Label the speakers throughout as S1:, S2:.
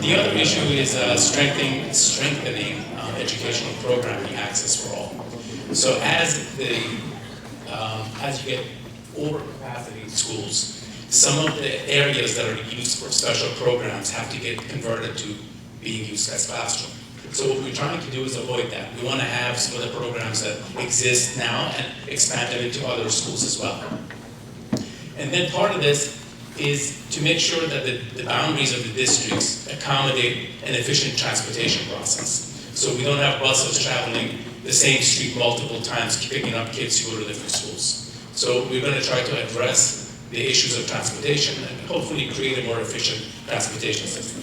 S1: The other issue is strengthening educational programming access for all. So as you get overcapacity in schools, some of the areas that are used for special programs have to get converted to being used as classroom. So what we're trying to do is avoid that. We want to have some of the programs that exist now and expand them into other schools as well. And then part of this is to make sure that the boundaries of the districts accommodate an efficient transportation process. So we don't have buses traveling the same street multiple times, picking up kids who go to different schools. So we're going to try to address the issues of transportation and hopefully create a more efficient transportation system.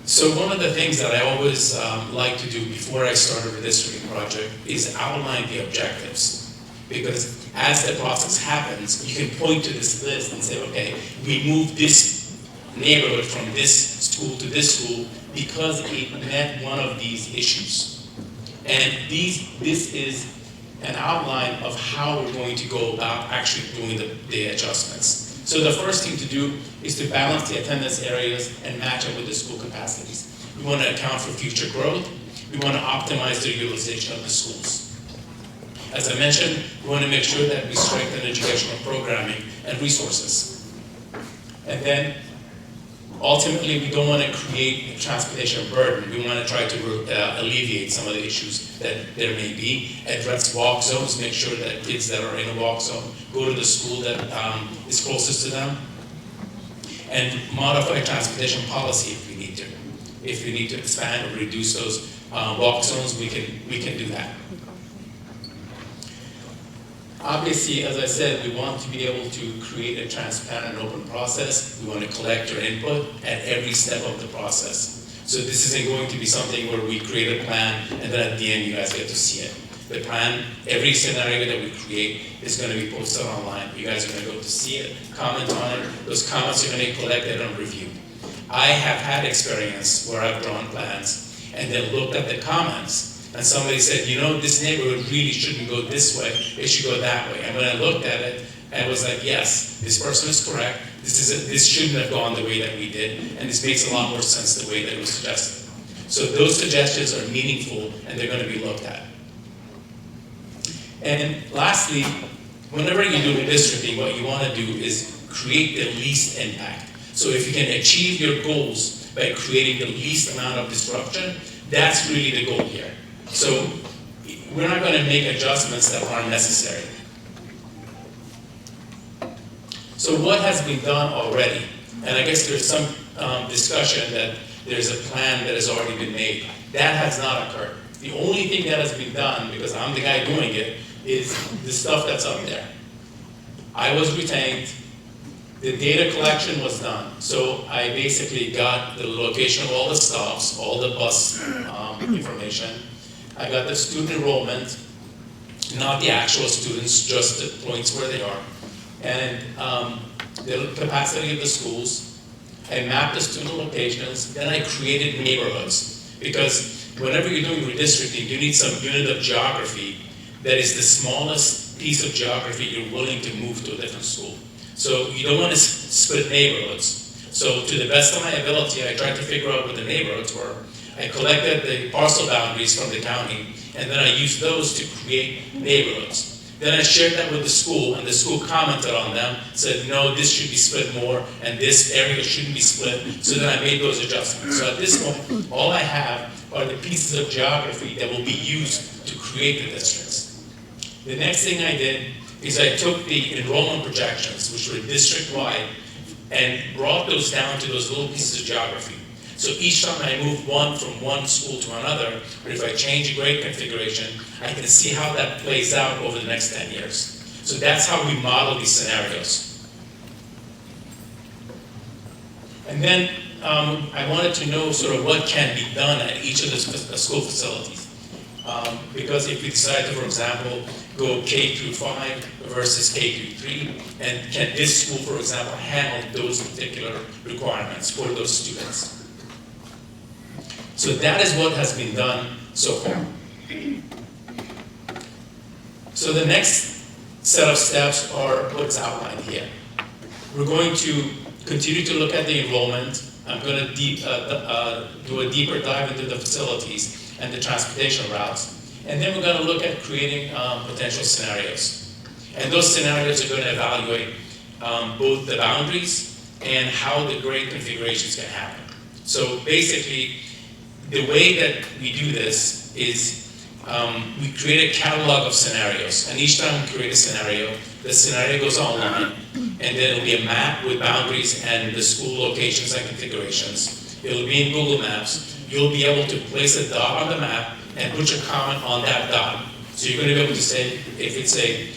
S1: So one of the things that I always like to do before I start a redistricting project is outline the objectives. Because as the process happens, you can point to this list and say, okay, we moved this neighborhood from this school to this school because it met one of these issues. And this is an outline of how we're going to go about actually doing the adjustments. So the first thing to do is to balance the attendance areas and match it with the school capacities. We want to account for future growth. We want to optimize the utilization of the schools. As I mentioned, we want to make sure that we strengthen educational programming and resources. And then, ultimately, we don't want to create a transportation burden. We want to try to alleviate some of the issues that there may be, address walk zones, make sure that kids that are in a walk zone go to the school that is closest to them, and modify transportation policy if we need to. If we need to expand or reduce those walk zones, we can do that. Obviously, as I said, we want to be able to create a transparent and open process. We want to collect your input at every step of the process. So this isn't going to be something where we create a plan and then at the end you guys get to see it. The plan, every scenario that we create is going to be posted online. You guys are going to go to see it, comment on it. Those comments are going to be collected and reviewed. I have had experience where I've drawn plans and then looked at the comments. And somebody said, you know, this neighborhood really shouldn't go this way, it should go that way. And when I looked at it, I was like, yes, this person is correct. This shouldn't have gone the way that we did, and this makes a lot more sense the way that it was suggested. So those suggestions are meaningful, and they're going to be looked at. And lastly, whenever you do redistricting, what you want to do is create the least impact. So if you can achieve your goals by creating the least amount of disruption, that's really the goal here. So we're not going to make adjustments that aren't necessary. So what has been done already? And I guess there's some discussion that there's a plan that has already been made. That has not occurred. The only thing that has been done, because I'm the guy doing it, is the stuff that's up there. I was retained. The data collection was done. So I basically got the location of all the stops, all the bus information. I got the student enrollment, not the actual students, just the points where they are, and the capacity of the schools. I mapped the student locations, then I created neighborhoods. Because whenever you're doing redistricting, you need some unit of geography that is the smallest piece of geography you're willing to move to a different school. So you don't want to split neighborhoods. So to the best of my ability, I tried to figure out what the neighborhoods were. I collected the parcel boundaries from the county, and then I used those to create neighborhoods. Then I shared that with the school, and the school commented on them, said, no, this should be split more, and this area shouldn't be split. So then I made those adjustments. So at this point, all I have are the pieces of geography that will be used to create the districts. The next thing I did is I took the enrollment projections, which were district-wide, and brought those down to those little pieces of geography. So each time I move one from one school to another, or if I change a grade configuration, I can see how that plays out over the next 10 years. So that's how we model these scenarios. And then I wanted to know sort of what can be done at each of the school facilities. Because if we decide to, for example, go K through 5 versus K through 3, and can this school, for example, handle those particular requirements for those students? So that is what has been done so far. So the next set of steps are what's outlined here. We're going to continue to look at the enrollment. I'm going to do a deeper dive into the facilities and the transportation routes. And then we're going to look at creating potential scenarios. And those scenarios are going to evaluate both the boundaries and how the grade configurations can happen. So basically, the way that we do this is we create a catalog of scenarios. And each time we create a scenario, the scenario goes online. And then it'll be a map with boundaries and the school locations and configurations. It'll be in Google Maps. You'll be able to place a dot on the map and put your comment on that dot. So you're going to be able to say if it's a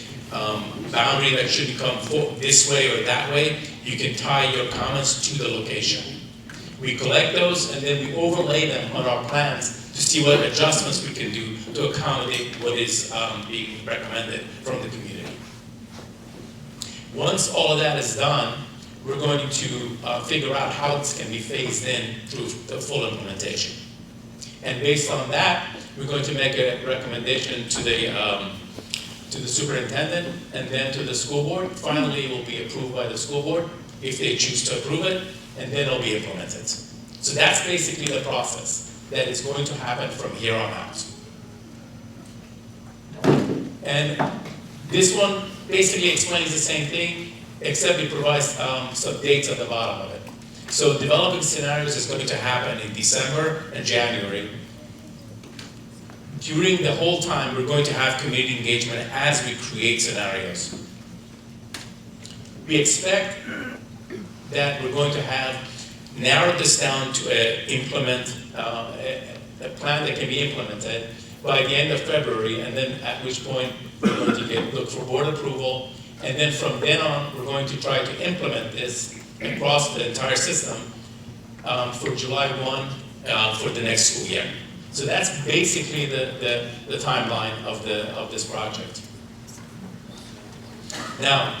S1: boundary that should come this way or that way, you can tie your comments to the location. We collect those and then we overlay them on our plans to see what adjustments we can do to accommodate what is being recommended from the community. Once all of that is done, we're going to figure out how this can be phased in through the full implementation. And based on that, we're going to make a recommendation to the superintendent and then to the school board. Finally, it will be approved by the school board if they choose to approve it, and then it'll be implemented. So that's basically the process that is going to happen from here on out. And this one basically explains the same thing, except it provides some dates at the bottom of it. So developing scenarios is going to happen in December and January. During the whole time, we're going to have community engagement as we create scenarios. We expect that we're going to have narrowed this down to a plan that can be implemented by the end of February, and then at which point we're going to look for board approval, and then from then on, we're going to try to implement this across the entire system for July 1 for the next school year. So that's basically the timeline of this project. Now,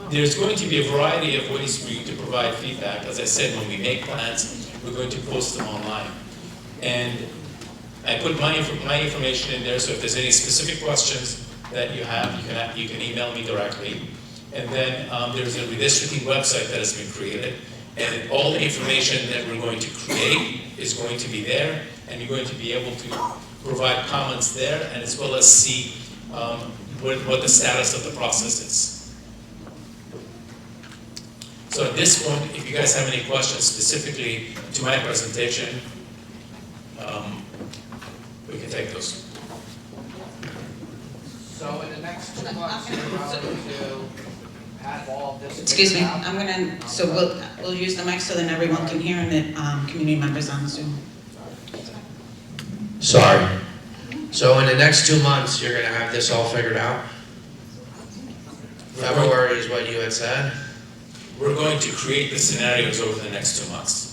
S1: there's going to be a variety of ways for you to provide feedback. As I said, when we make plans, we're going to post them online. And I put my information in there, so if there's any specific questions that you have, you can email me directly. And then there's a redistricting website that has been created, and all the information that we're going to create is going to be there, and you're going to be able to provide comments there, and as well as see what the status of the process is. So at this point, if you guys have any questions specifically to my presentation, we can take those.
S2: So in the next 2 months, you're going to have all of this.
S3: Excuse me, I'm gonna, so we'll use the mic so that everyone can hear and that community members on Zoom.
S2: Sorry. So in the next 2 months, you're gonna have this all figured out? February is what you had said?
S1: We're going to create the scenarios over the next 2 months.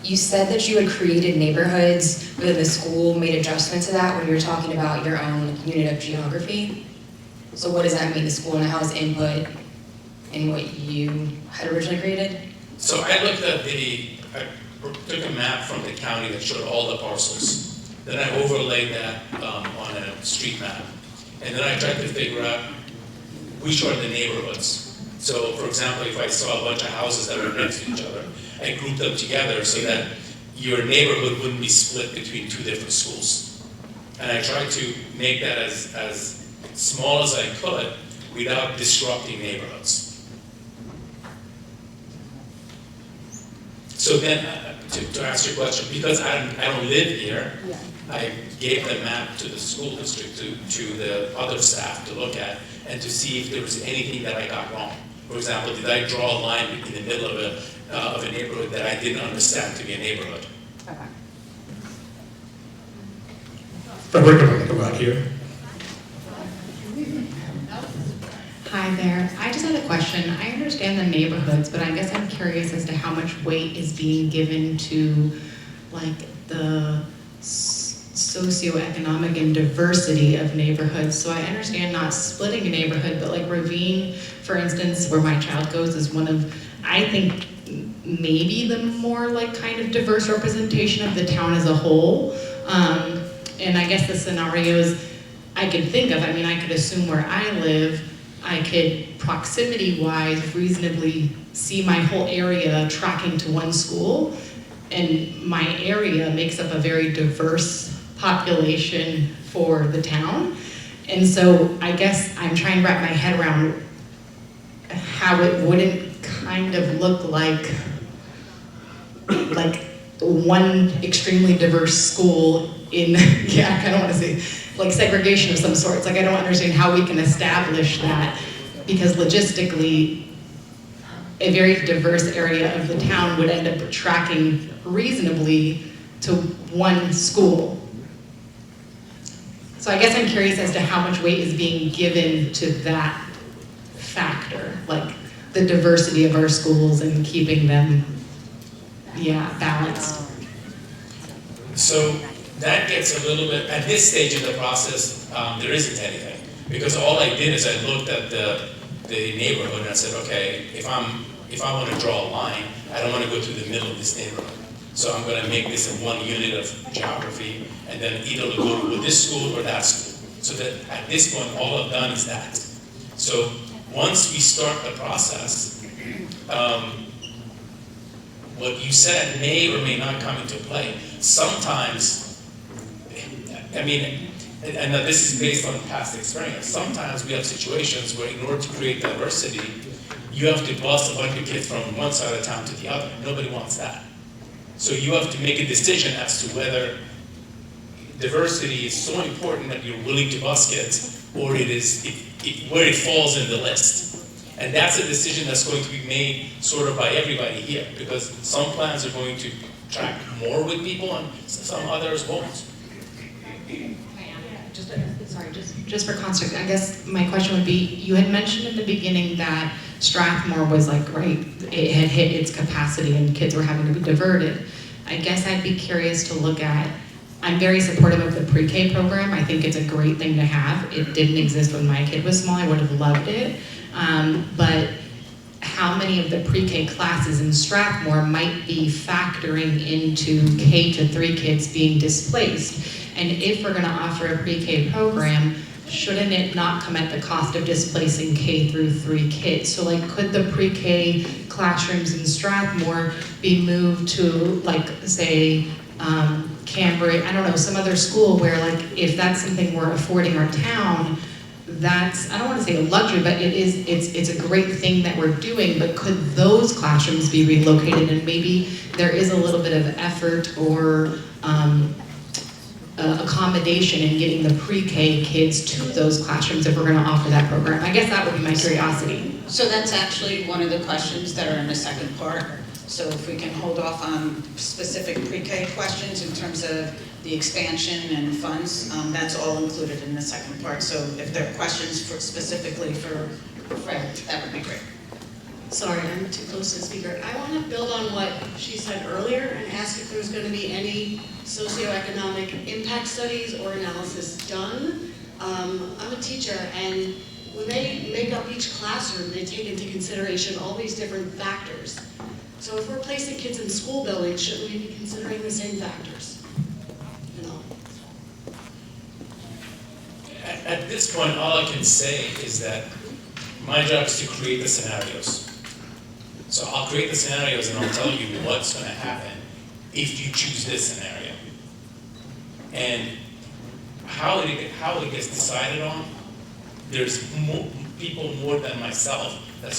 S4: You said that you had created neighborhoods within the school, made adjustments to that when you were talking about your own unit of geography. So what does that mean, the school, and how is input in what you had originally created?
S1: So I looked at I took a map from the county that showed all the parcels. Then I overlaid that on a street map. And then I tried to figure out which are the neighborhoods. So for example, if I saw a bunch of houses that were next to each other, I grouped them together so that your neighborhood wouldn't be split between two different schools. And I tried to make that as small as I could without disrupting neighborhoods. So then, to answer your question, because I don't live here, I gave the map to the school district, to the other staff to look at and to see if there was anything that I got wrong. For example, did I draw a line in the middle of a neighborhood that I didn't understand to be a neighborhood?
S4: Okay.
S5: Frederick, come out here.
S6: Hi there. I just had a question. I understand the neighborhoods, but I guess I'm curious as to how much weight is being given to like the socioeconomic and diversity of neighborhoods. So I understand not splitting a neighborhood, but like Ravine, for instance, where my child goes, is one of, I think, maybe the more like kind of diverse representation of the town as a whole. And I guess the scenarios I could think of, I mean, I could assume where I live, I could proximity-wise reasonably see my whole area tracking to one school. And my area makes up a very diverse population for the town. And so I guess I'm trying to wrap my head around how it wouldn't kind of look like one extremely diverse school in, yeah, I kind of want to say, like segregation of some sort. It's like I don't understand how we can establish that, because logistically, a very diverse area of the town would end up tracking reasonably to one school. So I guess I'm curious as to how much weight is being given to that factor, like the diversity of our schools and keeping them, yeah, balanced.
S1: So that gets a little bit, at this stage of the process, there isn't anything. Because all I did is I looked at the neighborhood and I said, okay, if I want to draw a line, I don't want to go through the middle of this neighborhood. So I'm going to make this in one unit of geography, and then either go with this school or that school. So that at this point, all I've done is that. So once we start the process, what you said may or may not come into play. Sometimes, I mean, and this is based on past experience, sometimes we have situations where in order to create diversity, you have to bus a bunch of kids from one side of town to the other. Nobody wants that. So you have to make a decision as to whether diversity is so important that you're willing to bus kids, or it is where it falls in the list. And that's a decision that's going to be made sort of by everybody here, because some plans are going to track more with people and some others won't.
S6: Just for context, I guess my question would be, you had mentioned in the beginning that Strathmore was like, right, it had hit its capacity and kids were having to be diverted. I guess I'd be curious to look at, I'm very supportive of the pre-K program. I think it's a great thing to have. It didn't exist when my kid was small. I would have loved it. But how many of the pre-K classes in Strathmore might be factoring into K-3 kids being displaced? And if we're gonna offer a pre-K program, shouldn't it not come at the cost of displacing K-3 kids? So like, could the pre-K classrooms in Strathmore be moved to, like, say, Cambridge, I don't know, some other school where, like, if that's something we're affording our town, that's, I don't want to say a luxury, but it's a great thing that we're doing, but could those classrooms be relocated? And maybe there is a little bit of effort or accommodation in getting the pre-K kids to those classrooms if we're going to offer that program. I guess that would be my curiosity.
S3: So that's actually one of the questions that are in the second part. So if we can hold off on specific pre-K questions in terms of the expansion and funds, that's all included in the second part. So if there are questions specifically for Fred, that would be great.
S7: Sorry, I'm too close to the speaker. I want to build on what she said earlier and ask if there's going to be any socioeconomic impact studies or analysis done. I'm a teacher, and when they make up each classroom, they take into consideration all these different factors. So if we're placing kids in school buildings, shouldn't we be considering the same factors? You know?
S1: At this point, all I can say is that my job is to create the scenarios. So I'll create the scenarios and I'll tell you what's going to happen if you choose this scenario. And how it gets decided on, there's people more than myself that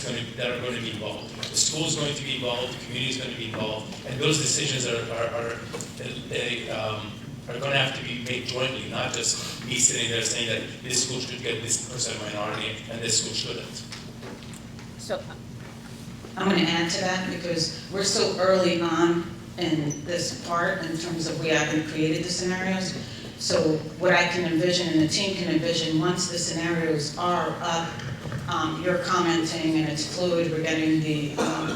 S1: are going to be involved. The school's going to be involved, the community is going to be involved, and those decisions are going to have to be made jointly, not just me sitting there saying that this school should get this percent minority and this school shouldn't.
S3: So I'm going to add to that because we're so early on in this part in terms of we haven't created the scenarios. So what I can envision and the team can envision, once the scenarios are up, you're commenting and it's fluid, we're getting the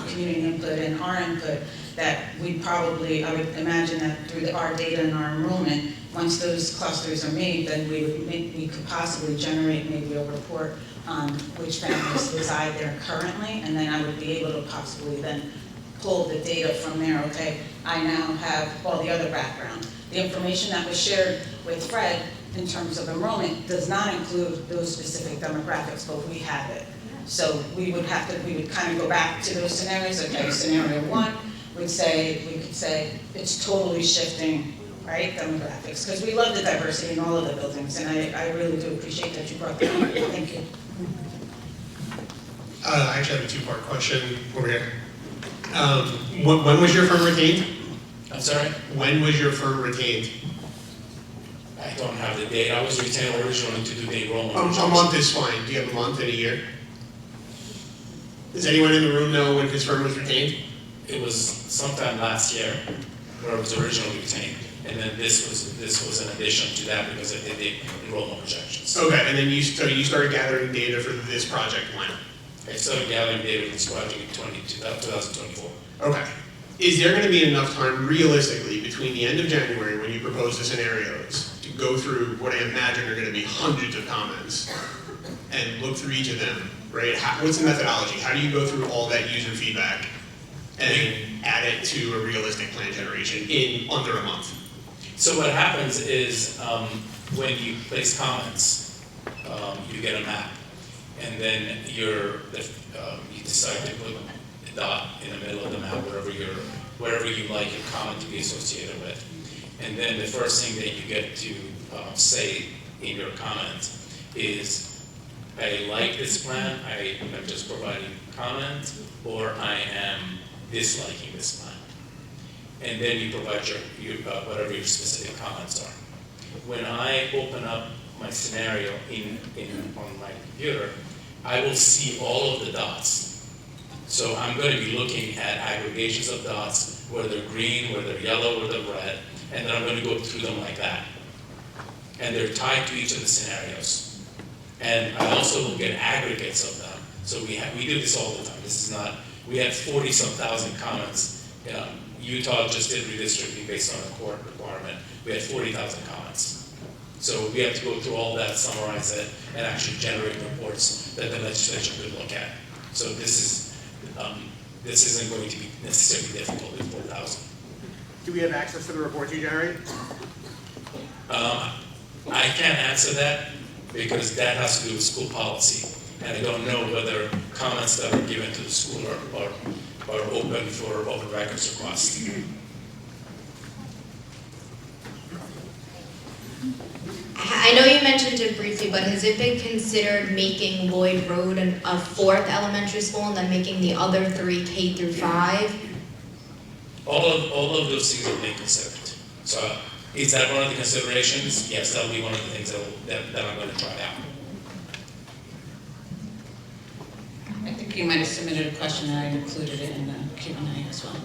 S3: community input and our input, that we probably, I would imagine that through our data and our enrollment, once those clusters are made, then we could possibly generate maybe a report on which families reside there currently, and then I would be able to possibly then pull the data from there, okay, I now have all the other background. The information that was shared with Fred in terms of enrollment does not include those specific demographics, but we have it. So we would kind of go back to those scenarios, okay, scenario one we could say it's totally shifting, right, demographics, because we love the diversity in all of the buildings, and I really do appreciate that you brought that up. Thank you.
S5: I actually have a two-part question over here. When was your firm retained?
S1: I'm sorry?
S5: When was your firm retained?
S1: I don't have the date. I was retained originally to do the enrollment.
S5: A month is fine. Do you have a month and a year? Does anyone in the room know when his firm was retained?
S1: It was sometime last year where I was originally retained. And then this was an addition to that because I did the enrollment projections.
S5: Okay, and then you started gathering data for this project when?
S1: I started gathering data for this project in 2024.
S5: Okay. Is there going to be enough time realistically between the end of January when you propose the scenarios to go through what I imagine are going to be hundreds of comments and look through each of them, right? What's the methodology? How do you go through all that user feedback and add it to a realistic plan generation in under a month?
S1: So what happens is when you place comments, you get a map, and then you decide to put a dot in the middle of the map wherever you like your comment to be associated with. And then the first thing that you get to say in your comment is, I like this plan, I am just providing comment, or I am disliking this plan. And then you provide your whatever your specific comments are. When I open up my scenario on my computer, I will see all of the dots. So I'm going to be looking at aggregations of dots, where they're green, where they're yellow, where they're red, and then I'm going to go through them like that. And they're tied to each of the scenarios. And I also look at aggregates of them. So we do this all the time. This is not, we had 40-some thousand comments. Utah just did redistricting based on a court requirement. We had 40,000 comments. So we have to go through all that, summarize it, and actually generate reports that the legislature could look at. So this isn't going to be necessarily difficult with 4,000.
S5: Do we have access to the reports you generate?
S1: I can't answer that because that has to do with school policy. And I don't know whether comments that are given to the school are open for open records requests.
S4: I know you mentioned it briefly, but has it been considered making Lloyd Road a fourth elementary school and then making the other three K through 5?
S1: All of those things are being considered. So is that one of the considerations? Yes, that'll be one of the things that I'm going to try out.
S3: I think you might have submitted a question and I included it in the Q&A as well.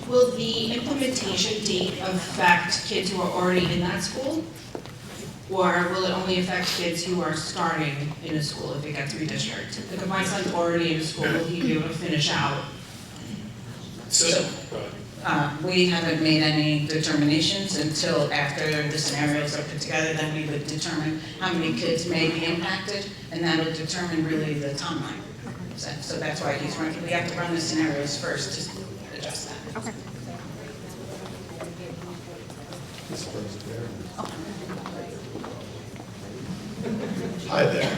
S8: Will the implementation date affect kids who are already in that school? Or will it only affect kids who are starting in a school if it gets redistricted? Like if my son's already in school, will he be able to finish out?
S1: So
S3: We haven't made any determinations until after the scenarios are put together. Then we would determine how many kids may be impacted, and that'll determine really the timeline. So that's why we have to run the scenarios first to adjust that.
S8: Okay.
S9: Hi there.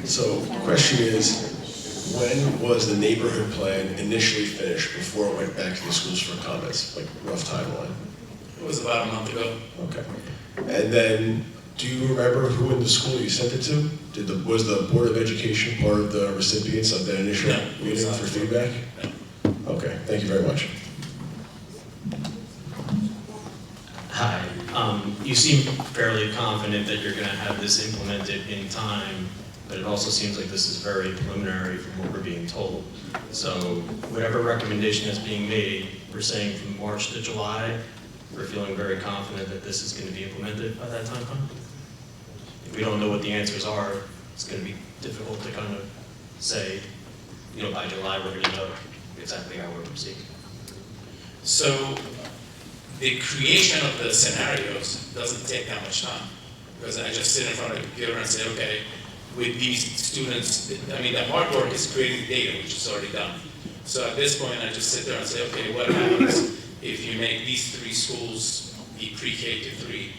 S9: So the question is, when was the neighborhood plan initially finished before it went back to the schools for comments, like rough timeline?
S1: it was about a month ago.
S9: Okay. And then, do you remember who in the school you sent it to? Was the Board of Education part of the recipients of that initial
S1: No, it was
S9: meeting
S1: not.
S9: for feedback?
S1: No.
S9: Okay, thank you very much.
S10: Hi. You seem fairly confident that you're going to have this implemented in time, but it also seems like this is very preliminary from what we're being told. So whatever recommendation is being made, we're saying from March to July, we're feeling very confident that this is going to be implemented by that time. If we don't know what the answers are, it's going to be difficult to kind of say, by July we're going to know exactly how we're proceeding.
S1: So the creation of the scenarios doesn't take that much time, because I just sit in front of the computer and say, okay, with these students. I mean, the hard work is creating data, which is already done. So at this point, I just sit there and say, okay, what happens if you make these 3 schools be pre-K to 3?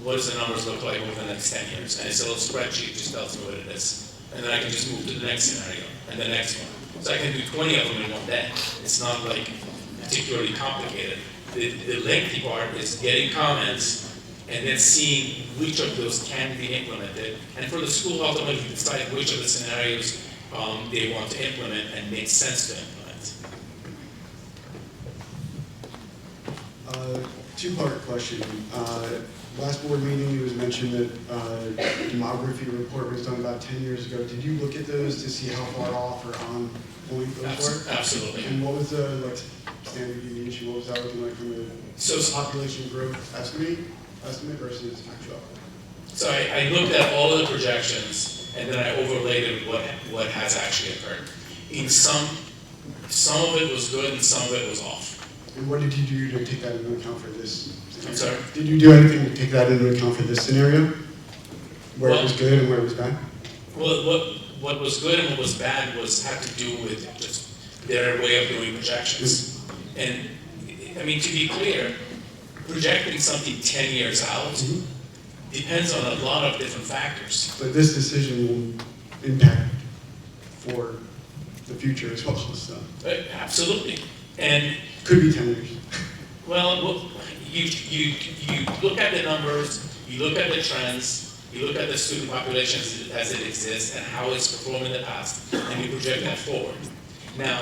S1: What does the numbers look like over the next 10 years? And it's a little spreadsheet, just tells me what it is. And then I can just move to the next scenario and the next one. So I can do 20 of them in one day. It's not like particularly complicated. The lengthy part is getting comments and then seeing which of those can be implemented. And for the school ultimately to decide which of the scenarios they want to implement and make sense to implement.
S11: Two-part question. Last board meeting, it was mentioned that demography report was done about 10 years ago. Did you look at those to see how far off or on point those were?
S1: Absolutely.
S11: And what was the standard deviation? What was that looking like from the population growth estimate versus actual?
S1: So I looked at all of the projections and then I overlaid it with what has actually occurred. In some of it was good and some of it was off.
S11: And what did you do to take that into account for this scenario?
S1: I'm sorry?
S11: Did you do anything to take that into account for this scenario? Where it was good and where it was bad?
S1: Well, what was good and what was bad had to do with just their way of doing projections. And I mean, to be clear, projecting something 10 years out depends on a lot of different factors.
S11: But this decision will impact for the future as well, so.
S1: Absolutely. And
S11: could be 10 years.
S1: Well, you look at the numbers, you look at the trends, you look at the student population as it exists and how it's performed in the past, and you project that forward. Now,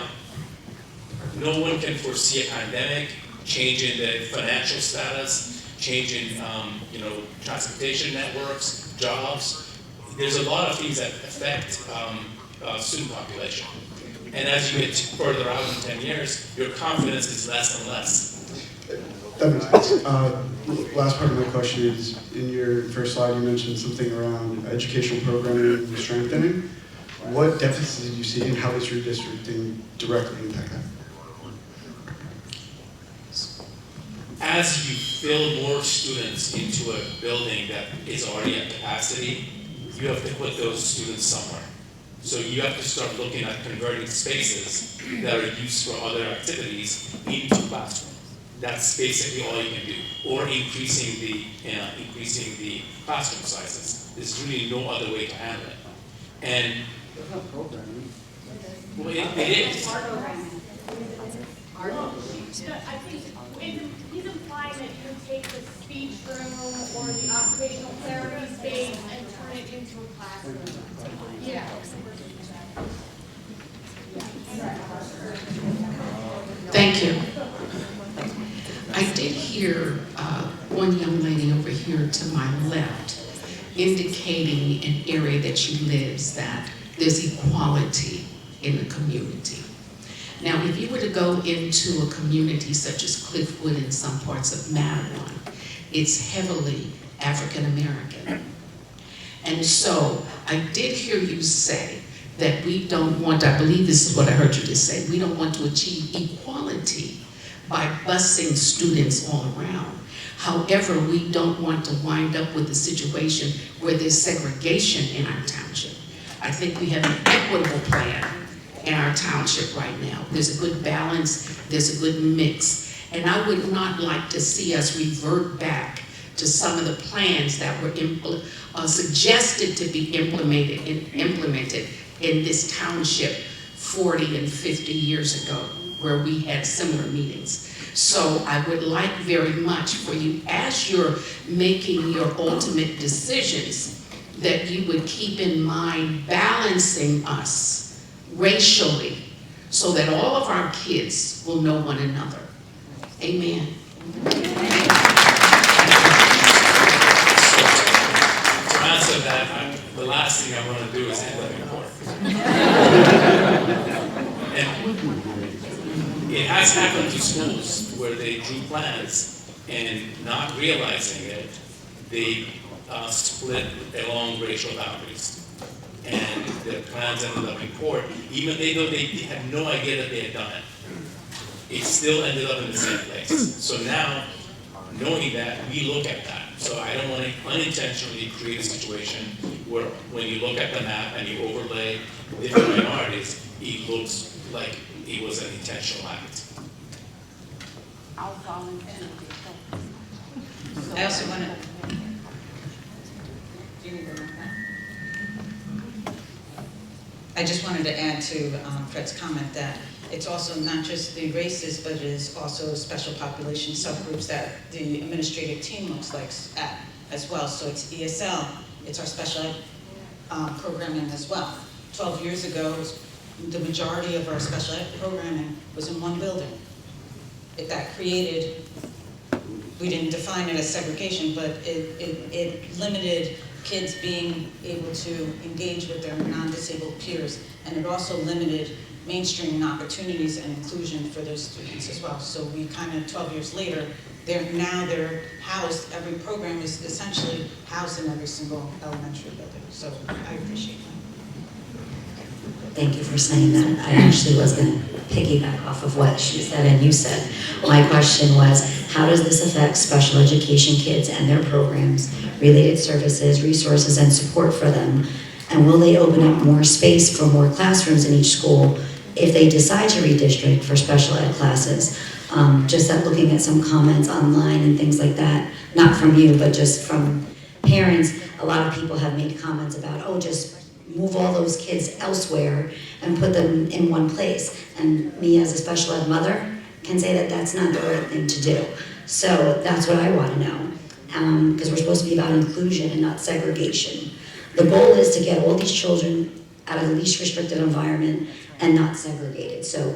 S1: no one can foresee a pandemic, change in the financial status, change in transportation networks, jobs. There's a lot of things that affect student population. And as you get further out in 10 years, your confidence is less and less.
S11: That makes sense. Last part of my question is, in your first slide you mentioned something around educational programming and strengthening. What deficits did you see and how does redistricting directly impact that?
S1: As you fill more students into a building that is already at capacity, you have to put those students somewhere. So you have to start looking at converting spaces that are used for other activities into classrooms. That's basically all you can do, or increasing the classroom sizes. There's really no other way to handle it. And well, it is.
S12: I think he's implying that you would take the speech room or the occupational therapy space and turn it into a classroom. Yeah.
S13: Thank you. I did hear one young lady over here to my left indicating an area that she lives that there's equality in the community. Now, if you were to go into a community such as Cliffwood in some parts of Matawan, it's heavily African American. And so I did hear you say that we don't want, I believe this is what I heard you just say, we don't want to achieve equality by busing students all around. However, we don't want to wind up with a situation where there's segregation in our township. I think we have an equitable plan in our township right now. There's a good balance, there's a good mix. And I would not like to see us revert back to some of the plans that were suggested to be implemented in this township 40 and 50 years ago, where we had similar meetings. So I would like very much for you, as you're making your ultimate decisions, that you would keep in mind balancing us racially so that all of our kids will know one another. Amen.
S1: To answer that, the last thing I want to do is end up in court. And it has happened to schools where they drew plans and not realizing it, they split along racial boundaries. And their plans ended up in court, even though they had no idea that they had done it. It still ended up in the same place. So now, knowing that, we look at that. So I don't want to unintentionally create a situation where when you look at the map and you overlay different minorities, it looks like it was an intentional act.
S3: I also want to. I just wanted to add to Fred's comment that it's also not just the races, but it is also special population subgroups that the administrative team looks like at as well. So it's ESL, it's our special ed programming as well. 12 years ago, the majority of our special ed programming was in one building. If that created, we didn't define it as segregation, but it limited kids being able to engage with their non-disabled peers, and it also limited mainstreaming opportunities and inclusion for those students as well. So we kind of, 12 years later, they're housed, every program is essentially housed in every single elementary building. So I appreciate that.
S14: Thank you for saying that. I actually was going to piggyback off of what she said and you said. My question was, how does this affect special education kids and their programs, related services, resources, and support for them? And will they open up more space for more classrooms in each school if they decide to redistrict for special ed classes? Just looking at some comments online and things like that, not from you, but just from parents, a lot of people have made comments about, oh, just move all those kids elsewhere and put them in one place. And me as a special ed mother can say that that's not the right thing to do. So that's what I want to know, because we're supposed to be about inclusion and not segregation. The goal is to get all these children out of the least restricted environment and not segregated. So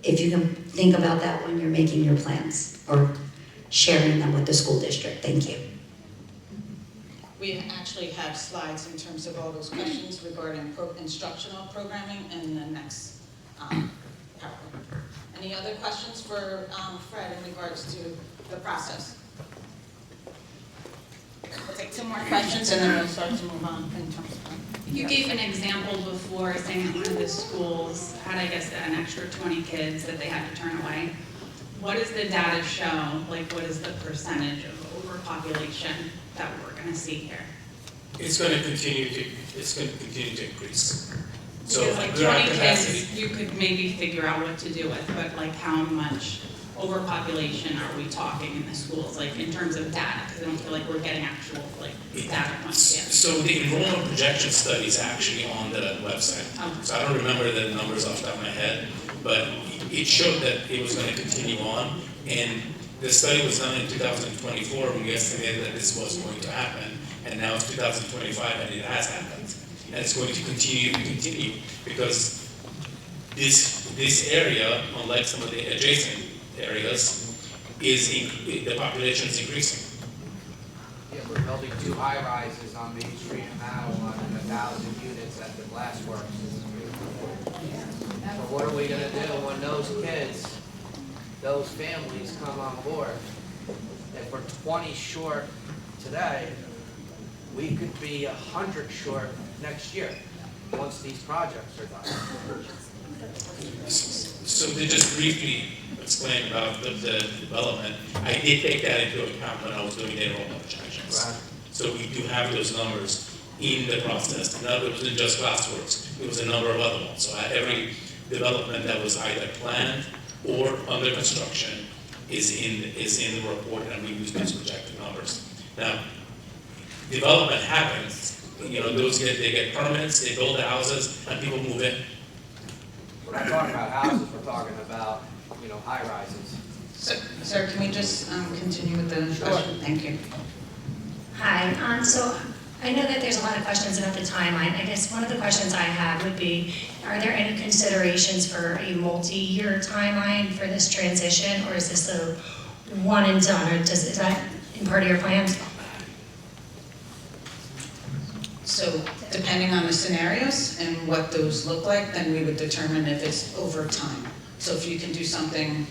S14: if you can think about that when you're making your plans or sharing them with the school district. Thank you.
S3: We actually have slides in terms of all those questions regarding instructional programming in the next PowerPoint. Any other questions for Fred in regards to the process? We'll take two more questions and then we'll start to move on in terms of.
S15: You gave an example before saying that one of the schools had, I guess, an extra 20 kids that they had to turn away. What does the data show? Like, what is the percentage of overpopulation that we're going to see here?
S1: It's going to continue to increase. So
S15: Because like
S1: our
S15: 20
S1: capacity.
S15: kids, you could maybe figure out what to do with, but like how much overpopulation are we talking in the schools, like in terms of data? Because I don't feel like we're getting actual like data points yet.
S1: So the enrollment projection study is actually on the website.
S15: Okay.
S1: So I don't remember the numbers off the top of my head, but it showed that it was going to continue on. And the study was done in 2024 when we estimated that this was going to happen. And now it's 2025 and it has happened. And it's going to continue because this area, unlike some of the adjacent areas, the population is increasing.
S2: Yeah, we're building 2 high-rises on Main Street in Mattawa and 1,000 units at the Glassworks. So what are we gonna do when those kids, those families come on board? If we're 20 short today, we could be 100 short next year, once these projects are done.
S1: So to just briefly explain about the development, I did take that into account when I was doing the enrollment projections.
S2: Right.
S1: So we do have those numbers in the process. Now, it wasn't just Glassworks, it was a number of other ones. So every development that was either planned or under construction is in the report, and we use those projected numbers. Now, development happens, they get permits, they build the houses, and people move in.
S2: We're not talking about houses, we're talking about, high-rises.
S3: Sir, can we just continue with the question? Thank you.
S16: Hi, so I know that there's a lot of questions about the timeline. I guess one of the questions I have would be, are there any considerations for a multi-year timeline for this transition, or is this a one and done, or is that in part of your plans?
S3: So depending on the scenarios and what those look like, then we would determine if it's over time. So if you can do something,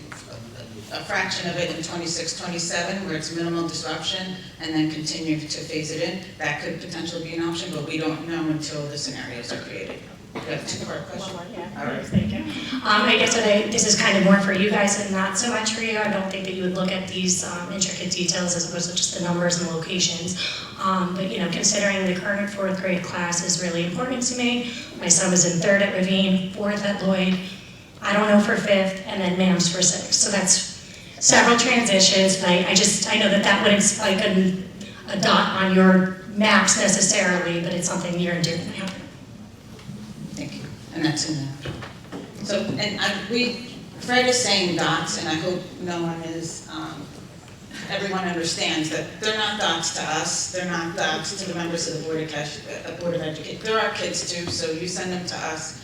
S3: a fraction of it in 26, 27, where it's minimal disruption, and then continue to phase it in, that could potentially be an option, but we don't know until the scenarios are created. That's a two-part question.
S16: All right, thank you. I guess this is kind of more for you guys and not so much for you. I don't think that you would look at these intricate details as opposed to just the numbers and the locations. But considering the current 4th grade class is really important to me. My son was in 3rd at Ravine, 4th at Lloyd. I don't know for 5th, and then MAMS for 6th. So that's several transitions, but I know that wouldn't spike a dot on your maps necessarily, but it's something near and dear to my heart.
S3: Thank you, and that's in there. So, Fred is saying dots, and I hope no one is, everyone understands that they're not dots to us, they're not dots to the members of the Board of Education. They're our kids too, so you send them to us.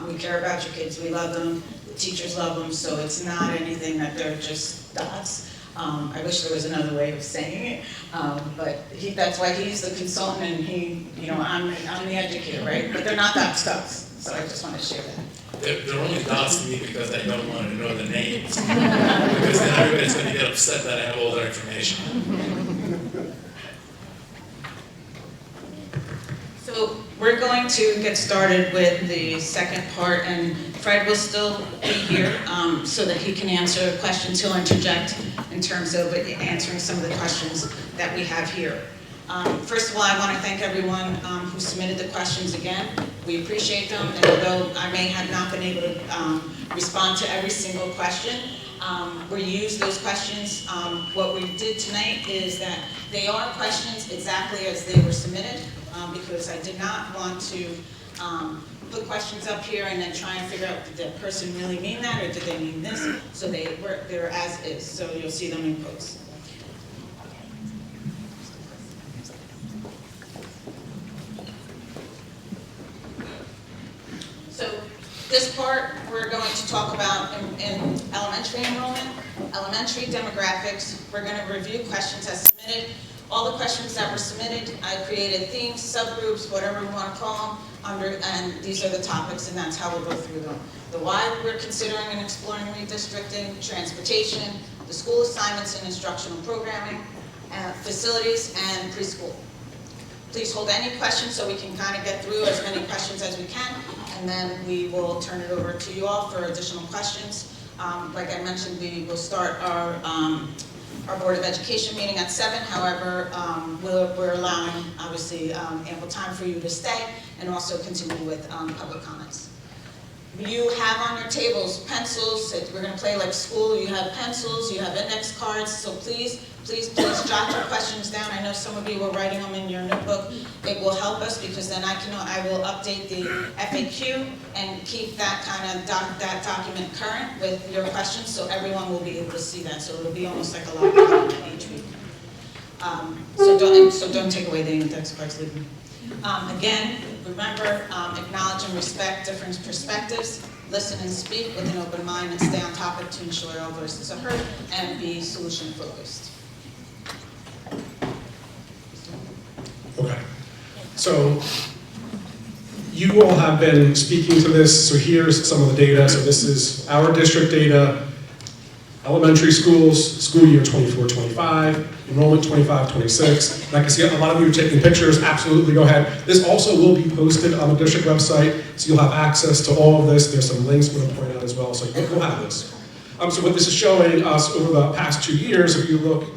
S3: We care about your kids, we love them, the teachers love them, so it's not anything that they're just dots. I wish there was another way of saying it, but that's why he's the consultant and I'm the educator, right? But they're not dots to us, so I just want to share that.
S1: They're only dots to me because I don't want to know the names. Because then everybody's going to get upset that I have all their information.
S3: So we're going to get started with the second part, and Fred will still be here so that he can answer questions. He'll interject in terms of answering some of the questions that we have here. First of all, I want to thank everyone who submitted the questions again. We appreciate them, and although I may have not been able to respond to every single question, we used those questions. What we did tonight is that they are questions exactly as they were submitted, because I did not want to put questions up here and then try and figure out, did that person really mean that, or did they mean this? So they're as is, so you'll see them in quotes. So this part, we're going to talk about in elementary enrollment, elementary demographics. We're going to review questions as submitted. All the questions that were submitted, I created themes, subgroups, whatever we want to call them, and these are the topics, and that's how we'll go through them. The why we're considering and exploring redistricting, transportation, the school assignments and instructional programming, facilities, and preschool. Please hold any questions so we can kind of get through as many questions as we can, and then we will turn it over to you all for additional questions. Like I mentioned, we will start our Board of Education meeting at 7. However, we're allowing, obviously, ample time for you to stay and also continue with public comments. You have on your tables pencils. We're going to play like school. You have pencils, you have index cards, so please jot your questions down. I know some of you were writing them in your notebook. It will help us because then I will update the FAQ and keep that kind of that document current with your questions, so everyone will be able to see that. So it'll be almost like a live document each week. So don't take away the index cards, leave them. Again, remember, acknowledge and respect different perspectives, listen and speak with an open mind, and stay on topic to ensure all voices are heard, and be solution focused.
S17: Okay, so you all have been speaking to this, so here's some of the data. So this is our district data, elementary schools, school year 24-25, enrollment 25-26. And I can see a lot of you are taking pictures, absolutely go ahead. This also will be posted on the district website, so you'll have access to all of this. There's some links I'm going to point out as well, so you'll have this. So what this is showing us over the past 2 years, if you look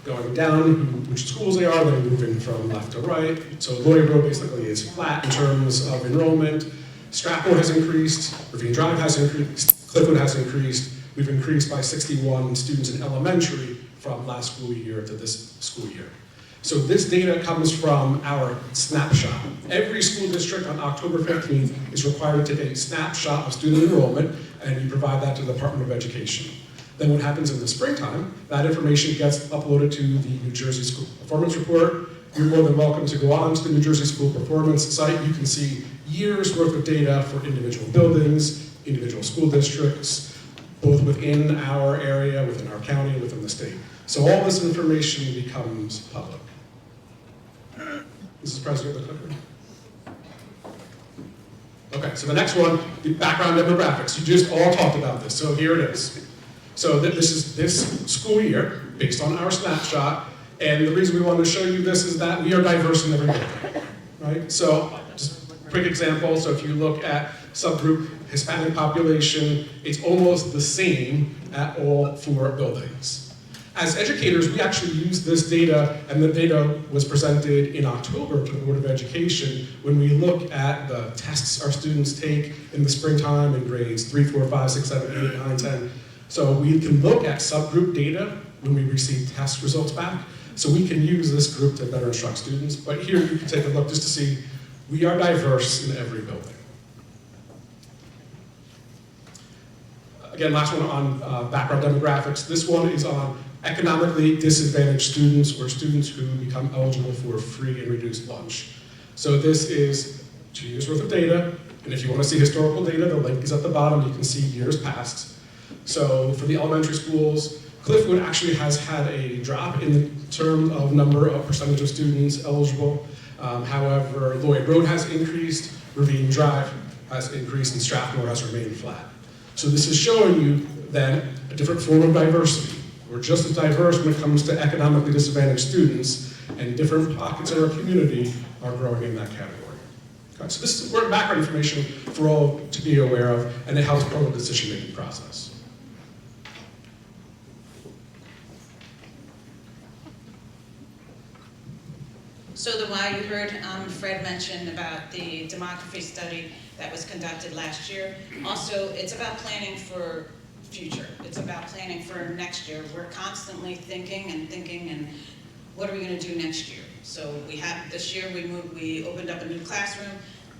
S17: going down, which schools they are, then moving from left to right. So Lloyd Road basically is flat in terms of enrollment. Stratford has increased, Ravine Drive has increased, Cliffwood has increased. We've increased by 61 students in elementary from last school year to this school year. So this data comes from our snapshot. Every school district on October 15th is required to take a snapshot of student enrollment, and you provide that to the Department of Education. Then what happens in the springtime, that information gets uploaded to the New Jersey School Performance Report. You're more than welcome to go on to the New Jersey School Performance site. You can see years worth of data for individual buildings, individual school districts, both within our area, within our county, and within the state. So all this information becomes public. This is President of the Clifford. Okay, so the next one, the background demographics. You just all talked about this, so here it is. So this is this school year, based on our snapshot, and the reason we wanted to show you this is that we are diverse in every way, right? So just quick example, so if you look at subgroup Hispanic population, it's almost the same at all 4 buildings. As educators, we actually use this data, and the data was presented in October to the Board of Education when we look at the tests our students take in the springtime in grades 3, 4, 5, 6, 7, 8, 9, 10. So we can look at subgroup data when we receive test results back. So we can use this group to better instruct students. But here you can take a look just to see we are diverse in every building. Again, last one on background demographics. This one is on economically disadvantaged students or students who become eligible for free and reduced lunch. So this is 2 years worth of data, and if you want to see historical data, the link is at the bottom. You can see years past. So for the elementary schools, Cliffwood actually has had a drop in the term of number of percentage of students eligible. However, Lloyd Road has increased, Ravine Drive has increased, and Strathmore has remained flat. So this is showing you then a different form of diversity. We're just as diverse when it comes to economically disadvantaged students, and different pockets of our community are growing in that category. Okay, so this is important background information for all to be aware of, and it helps part of the decision-making process.
S3: So the why you heard Fred mention about the demography study that was conducted last year. Also, it's about planning for future. It's about planning for next year. We're constantly thinking and what are we going to do next year? So we have this year we opened up a new classroom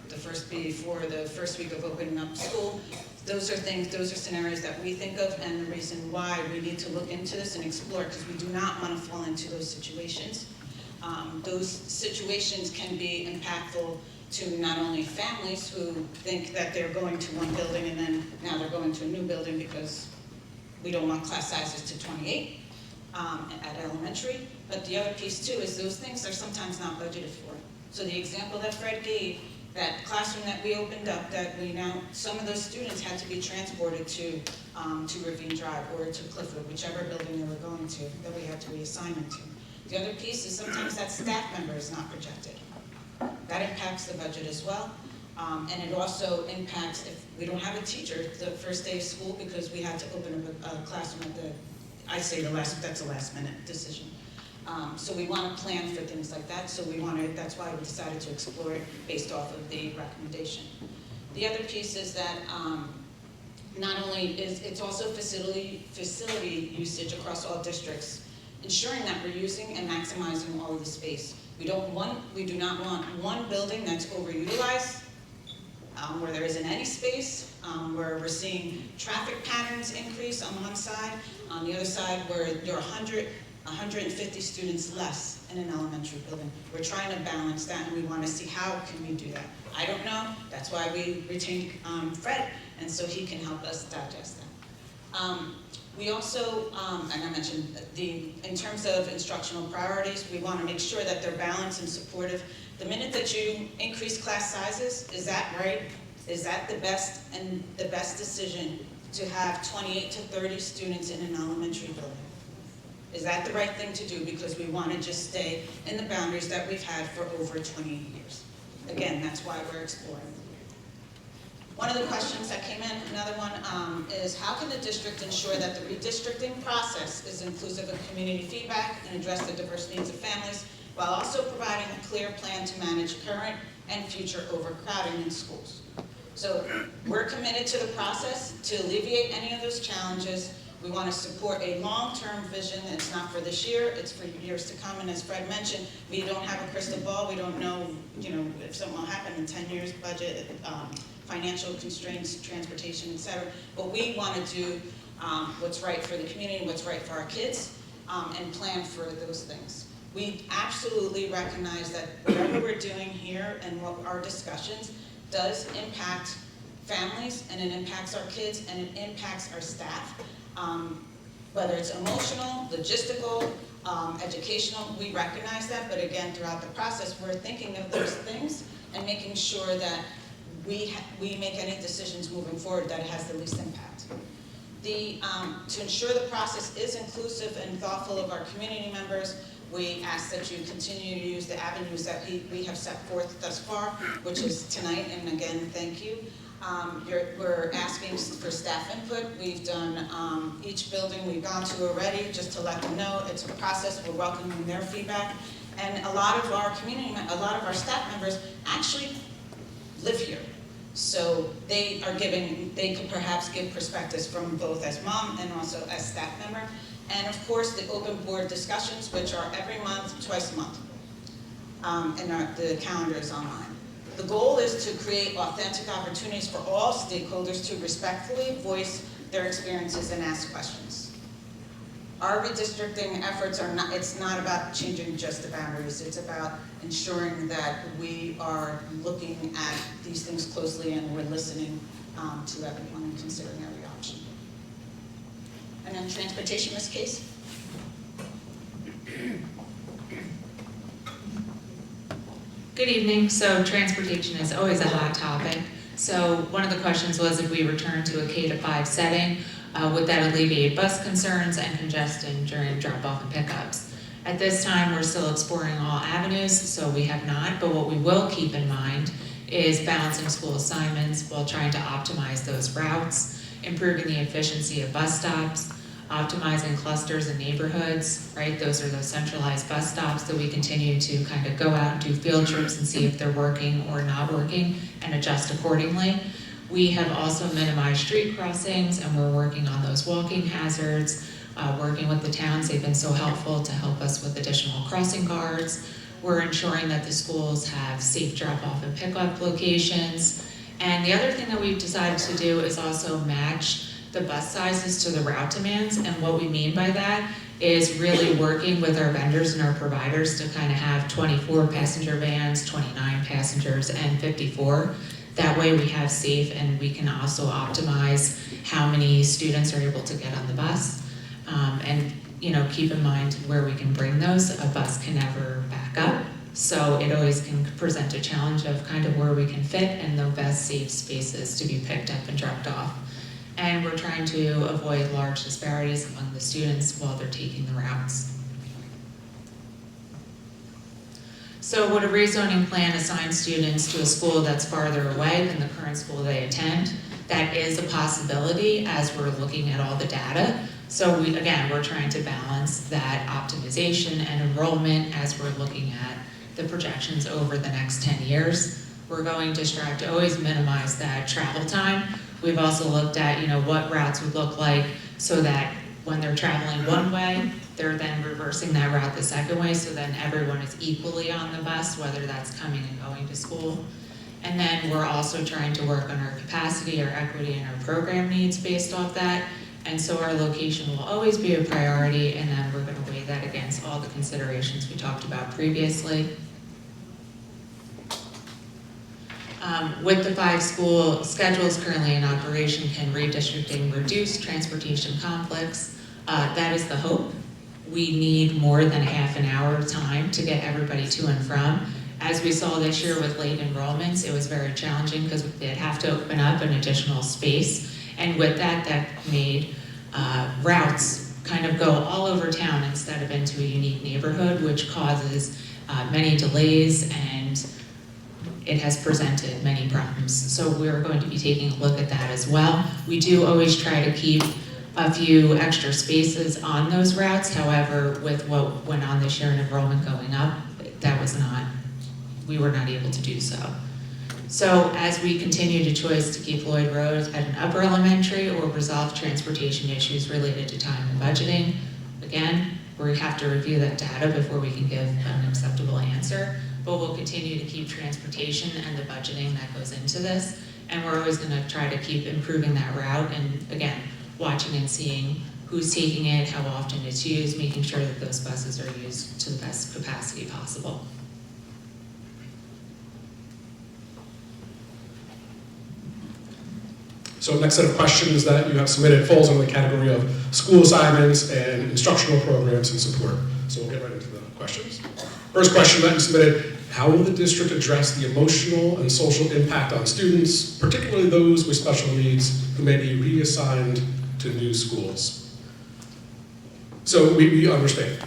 S3: before the first week of opening up school. Those are scenarios that we think of, and the reason why we need to look into this and explore, because we do not want to fall into those situations. Those situations can be impactful to not only families who think that they're going to one building and then now they're going to a new building because we don't want class sizes to 28 at elementary, but the other piece too is those things are sometimes not budgeted for. So the example that Fred gave, that classroom that we opened up, some of those students had to be transported to Ravine Drive or to Cliffwood, whichever building they were going to, that we had to reassign them to. The other piece is sometimes that staff member is not projected. That impacts the budget as well. And it also impacts if we don't have a teacher the first day of school because we had to open up a classroom that's a last minute decision. So we want to plan for things like that. So that's why we decided to explore it based off of the recommendation. The other piece is that not only it's also facility usage across all districts, ensuring that we're using and maximizing all of the space. We do not want one building that's overutilized, where there isn't any space, where we're seeing traffic patterns increase on one side, on the other side where there are 150 students less in an elementary building. We're trying to balance that, and we want to see how can we do that. I don't know, that's why we retained Fred, and so he can help us digest that. We also, and I mentioned, in terms of instructional priorities, we want to make sure that they're balanced and supportive. The minute that you increase class sizes, is that right? Is that the best decision to have 28 to 30 students in an elementary building? Is that the right thing to do? Because we want to just stay in the boundaries that we've had for over 20 years. Again, that's why we're exploring. One of the questions that came in, another one, is how can the district ensure that the redistricting process is inclusive of community feedback and address the diverse needs of families, while also providing a clear plan to manage current and future overcrowding in schools? So we're committed to the process to alleviate any of those challenges. We want to support a long-term vision. It's not for this year, it's for years to come. And as Fred mentioned, we don't have a crystal ball. We don't know, if something will happen in 10 years, budget, financial constraints, transportation, etc. But we want to do what's right for the community, what's right for our kids, and plan for those things. We absolutely recognize that whatever we're doing here and what our discussions does impact families, and it impacts our kids, and it impacts our staff. Whether it's emotional, logistical, educational, we recognize that, but again, throughout the process, we're thinking of those things and making sure that we make any decisions moving forward that has the least impact. To ensure the process is inclusive and thoughtful of our community members, We ask that you continue to use the avenues that we have set forth thus far, which is tonight, and again, thank you. We're asking for staff input. We've done each building we've gone to already, just to let them know it's a process. We're welcoming their feedback. And a lot of our staff members actually live here. So they could perhaps give perspectives from both as mom and also as staff member. And of course, the open board discussions, which are every month, twice a month. And the calendar is online. The goal is to create authentic opportunities for all stakeholders to respectfully voice their experiences and ask questions. Our redistricting efforts it's not about changing just the boundaries, it's about ensuring that we are looking at these things closely and we're listening to everyone and considering every option. And then transportation, Ms. Case?
S6: Good evening. So transportation is always a hot topic. So one of the questions was if we return to a K-5 setting, would that alleviate bus concerns and congestion during drop-off and pickups? At this time, we're still exploring all avenues, so we have not, but what we will keep in mind is balancing school assignments while trying to optimize those routes, improving the efficiency of bus stops, optimizing clusters and neighborhoods, right? Those are those centralized bus stops that we continue to kind of go out and do field trips and see if they're working or not working and adjust accordingly. We have also minimized street crossings and we're working on those walking hazards, working with the towns. They've been so helpful to help us with additional crossing guards. We're ensuring that the schools have safe drop-off and pick-up locations. And the other thing that we've decided to do is also match the bus sizes to the route demands, and what we mean by that is really working with our vendors and our providers to kind of have 24 passenger vans, 29 passengers, and 54. That way we have safe and we can also optimize how many students are able to get on the bus. And keep in mind where we can bring those. A bus can never back up, so it always can present a challenge of kind of where we can fit and the best safe spaces to be picked up and dropped off. And we're trying to avoid large disparities among the students while they're taking the routes. So would a rezoning plan assign students to a school that's farther away than the current school they attend? That is a possibility as we're looking at all the data. So we're trying to balance that optimization and enrollment as we're looking at the projections over the next 10 years. We're going to strive to always minimize that travel time. We've also looked at, what routes would look like so that when they're traveling one way, they're then reversing that route the second way, so then everyone is equally on the bus, whether that's coming and going to school. And then we're also trying to work on our capacity, our equity, and our program needs based off that. And so our location will always be a priority, and then we're going to weigh that against all the considerations we talked about previously. With the 5 school schedules currently in operation, can redistricting reduce transportation conflicts? That is the hope. We need more than half an hour of time to get everybody to and from. As we saw this year with late enrollments, it was very challenging because we did have to open up an additional space. And with that, that made routes kind of go all over town instead of into a unique neighborhood, which causes many delays, and it has presented many problems. So we're going to be taking a look at that as well. We do always try to keep a few extra spaces on those routes. However, with what went on this year and enrollment going up, we were not able to do so. So as we continue to choose to keep Lloyd Road at an upper elementary or resolve transportation issues related to time and budgeting, again, we have to review that data before we can give an acceptable answer. But we'll continue to keep transportation and the budgeting that goes into this. And we're always going to try to keep improving that route and, again, watching and seeing who's taking it, how often it's used, making sure that those buses are used to the best capacity possible.
S17: So the next set of questions that you have submitted falls under the category of school assignments and instructional programs and support. So we'll get right into the questions. First question that you submitted: how will the district address the emotional and social impact on students, particularly those with special needs who may be reassigned to new schools? So we understand.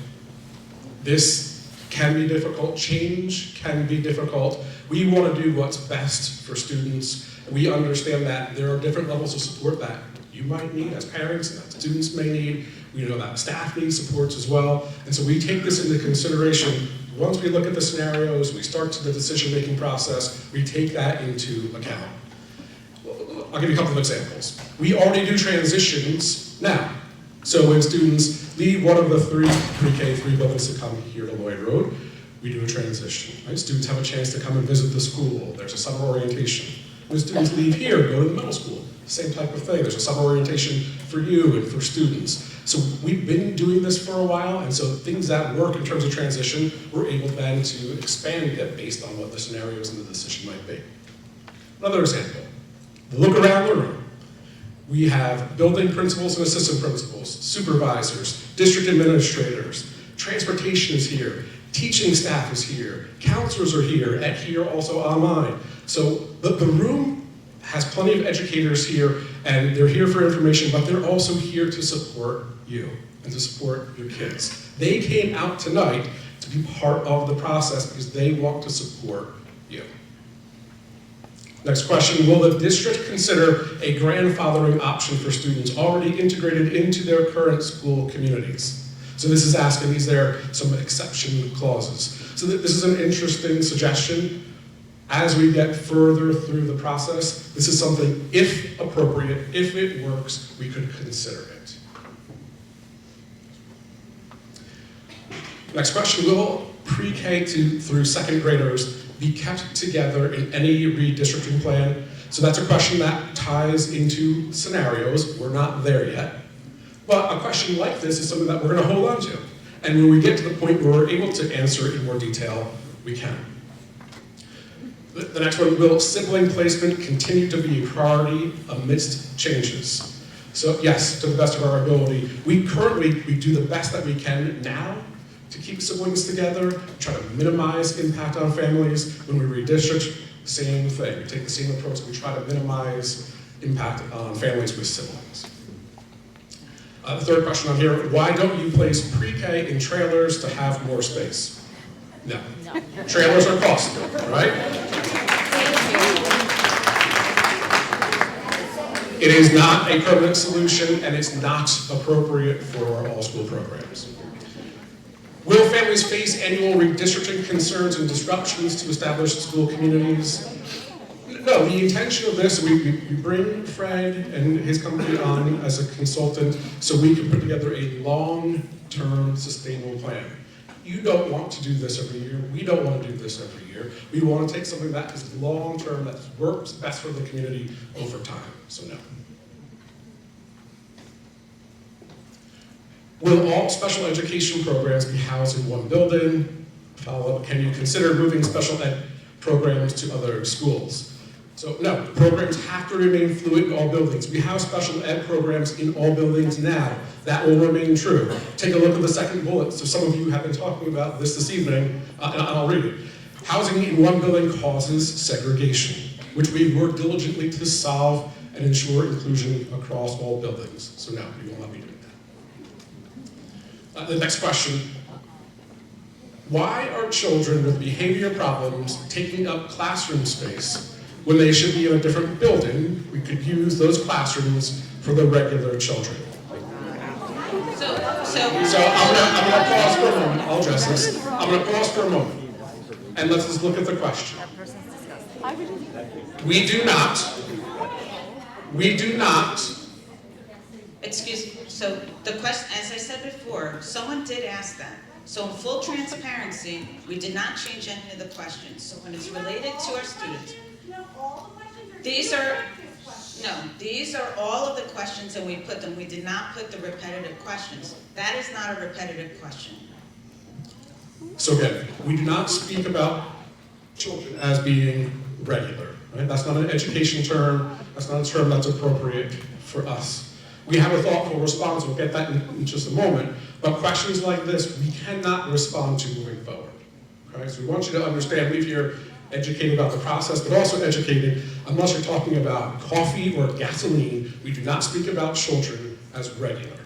S17: This can be difficult, change can be difficult. We want to do what's best for students. We understand that there are different levels of support that you might need as parents and that students may need. We know that staff needs supports as well. And so we take this into consideration. Once we look at the scenarios, we start to the decision-making process, we take that into account. I'll give you a couple of examples. We already do transitions now. So when students leave one of the three pre-K 3 buildings to come here to Lloyd Road, we do a transition. Right? Students have a chance to come and visit the school. There's a summer orientation. When students leave here, go to the middle school. Same type of thing. There's a summer orientation for you and for students. So we've been doing this for a while, and so things that work in terms of transition, we're able then to expand it based on what the scenarios and the decision might be. Another example, look around the room. We have building principals and assistant principals, supervisors, district administrators, transportation is here, teaching staff is here, counselors are here, and here also online. So the room has plenty of educators here, and they're here for information, but they're also here to support you and to support your kids. They came out tonight to be part of the process because they want to support you. Next question, will the district consider a grandfathering option for students already integrated into their current school communities? So this is asking, is there some exception clauses? So this is an interesting suggestion. As we get further through the process, this is something, if appropriate, if it works, we could consider it. Next question, will pre-K through second graders be kept together in any redistricting plan? So that's a question that ties into scenarios. We're not there yet. But a question like this is something that we're going to hold on to. And when we get to the point where we're able to answer it in more detail, we can. The next one, will sibling placement continue to be a priority amidst changes? So yes, to the best of our ability. We do the best that we can now to keep siblings together, try to minimize impact on families. When we redistrict, same thing. We take the same approach, we try to minimize impact on families with siblings. The third question on here, why don't you place pre-K in trailers to have more space? No. Trailers are costly, right? It is not a permanent solution, and it's not appropriate for all school programs. Will families face annual redistricting concerns and disruptions to establish school communities? No, the intention of this, we bring Fred and his company on as a consultant so we can put together a long-term sustainable plan. You don't want to do this every year. We don't want to do this every year. We want to take something that is long-term, that works best for the community over time, so no. Will all special education programs be housed in one building? Follow-up, can you consider moving special ed programs to other schools? So no, the programs have to remain fluid in all buildings. We have special ed programs in all buildings now. That will remain true. Take a look at the second bullet. So some of you have been talking about this evening, and I'll read it. Housing in one building causes segregation, which we work diligently to solve and ensure inclusion across all buildings. So no, we will not be doing that. The next question. Why are children with behavior problems taking up classroom space when they should be in a different building? We could use those classrooms for the regular children. So I'm gonna pause for a moment. I'll address this. I'm gonna pause for a moment. And let's just look at the question. We do not.
S3: Excuse me, so the question, as I said before, someone did ask that. So in full transparency, we did not change any of the questions. So when it's related to our students, these are all of the questions, and we put them. We did not put the repetitive questions. That is not a repetitive question.
S17: So again, we do not speak about children as being regular, right? That's not an education term. That's not a term that's appropriate for us. We have a thoughtful response. We'll get that in just a moment. But questions like this, we cannot respond to moving forward. Okay? So we want you to understand, leave here educated about the process, but also educated, unless you're talking about coffee or gasoline, we do not speak about children as regular.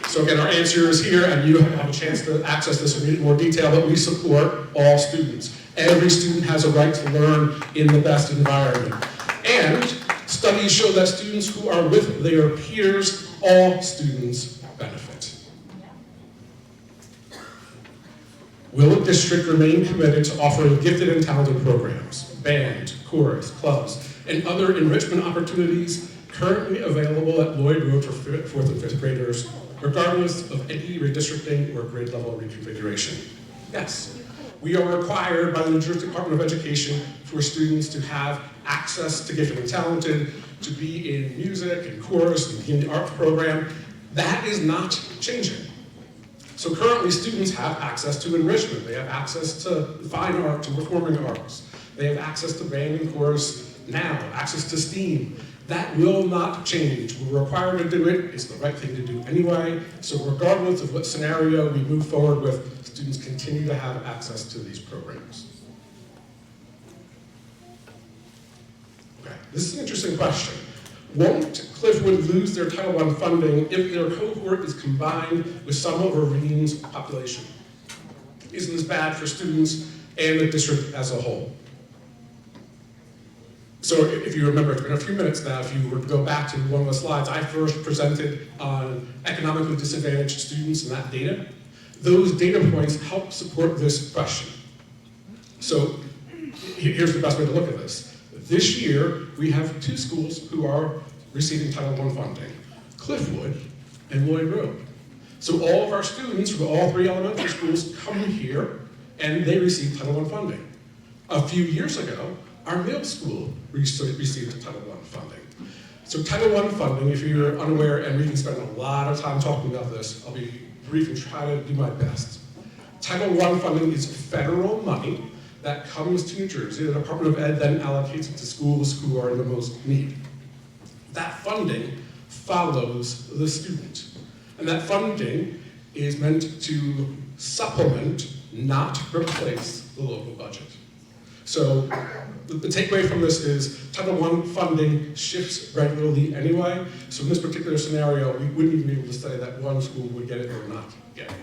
S17: So again, our answer is here, and you have a chance to access this and read it in more detail, but we support all students. Every student has a right to learn in the best environment. And studies show that students who are with their peers, all students benefit. Will the district remain committed to offering gifted and talented programs, band, chorus, clubs, and other enrichment opportunities currently available at Lloyd Road for 4th and 5th graders, regardless of any redistricting or grade level reconfiguration? Yes. We are required by the New Jersey Department of Education for students to have access to gifted and talented, to be in music and chorus and in the arts program. That is not changing. So currently students have access to enrichment. They have access to fine art, to performing arts. They have access to band and chorus now, access to STEAM. That will not change. We're required to do it. It's the right thing to do anyway. So regardless of what scenario we move forward with, students continue to have access to these programs. Okay, this is an interesting question. Won't Cliffwood lose their Title I funding if their cohort is combined with some of Orine's population? Isn't this bad for students and the district as a whole? So if you remember, it's been a few minutes now, if you were to go back to one of the slides I first presented on economically disadvantaged students and that data, those data points help support this question. So here's the best way to look at this. This year, we have 2 schools who are receiving Title I funding, Cliffwood and Lloyd Road. So all of our students from all 3 elementary schools come here and they receive Title I funding. A few years ago, our middle school received Title I funding. So Title I funding, if you're unaware, and we can spend a lot of time talking about this, I'll be brief and try to do my best. Title I funding is federal money that comes to New Jersey. The Department of Ed then allocates it to schools who are in the most need. That funding follows the student. And that funding is meant to supplement, not replace, the local budget. So the takeaway from this is Title I funding shifts regularly anyway. So in this particular scenario, we wouldn't even be able to say that one school would get it or not get it.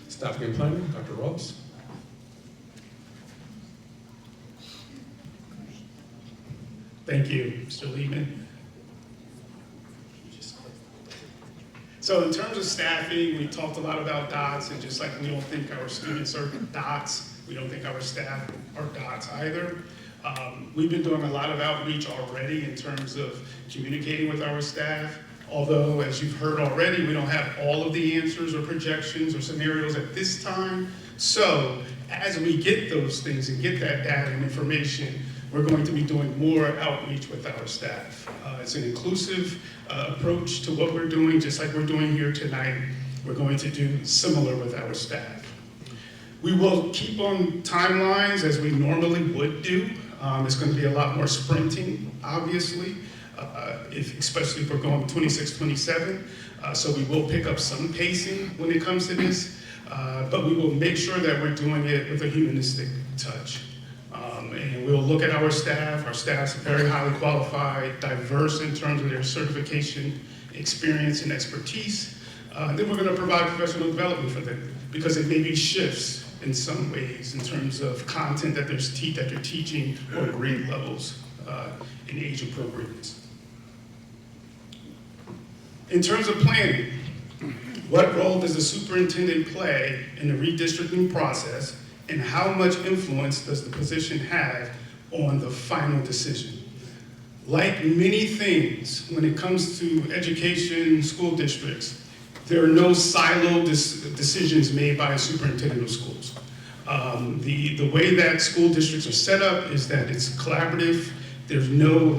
S17: Staffing and planning, Dr. Ross.
S18: Thank you, Mr. Lehman. So in terms of staffing, we talked a lot about dots, and just like we don't think our students are dots, we don't think our staff are dots either. We've been doing a lot of outreach already in terms of communicating with our staff. Although, as you've heard already, we don't have all of the answers or projections or scenarios at this time. So as we get those things and get that data and information, we're going to be doing more outreach with our staff. It's an inclusive approach to what we're doing, just like we're doing here tonight. We're going to do similar with our staff. We will keep on timelines as we normally would do. It's going to be a lot more sprinting, obviously. Especially if we're going 26, 27. So we will pick up some pacing when it comes to this, but we will make sure that we're doing it with a humanistic touch. And we'll look at our staff. Our staff's very highly qualified, diverse in terms of their certification, experience, and expertise. Then we're going to provide professional development for them, because it may be shifts in some ways in terms of content that they're teaching or grade levels and age appropriateness. In terms of planning, what role does the superintendent play in the redistricting process, and how much influence does the position have on the final decision? Like many things, when it comes to education, school districts, there are no silo decisions made by a superintendent of schools. The way that school districts are set up is that it's collaborative. There's no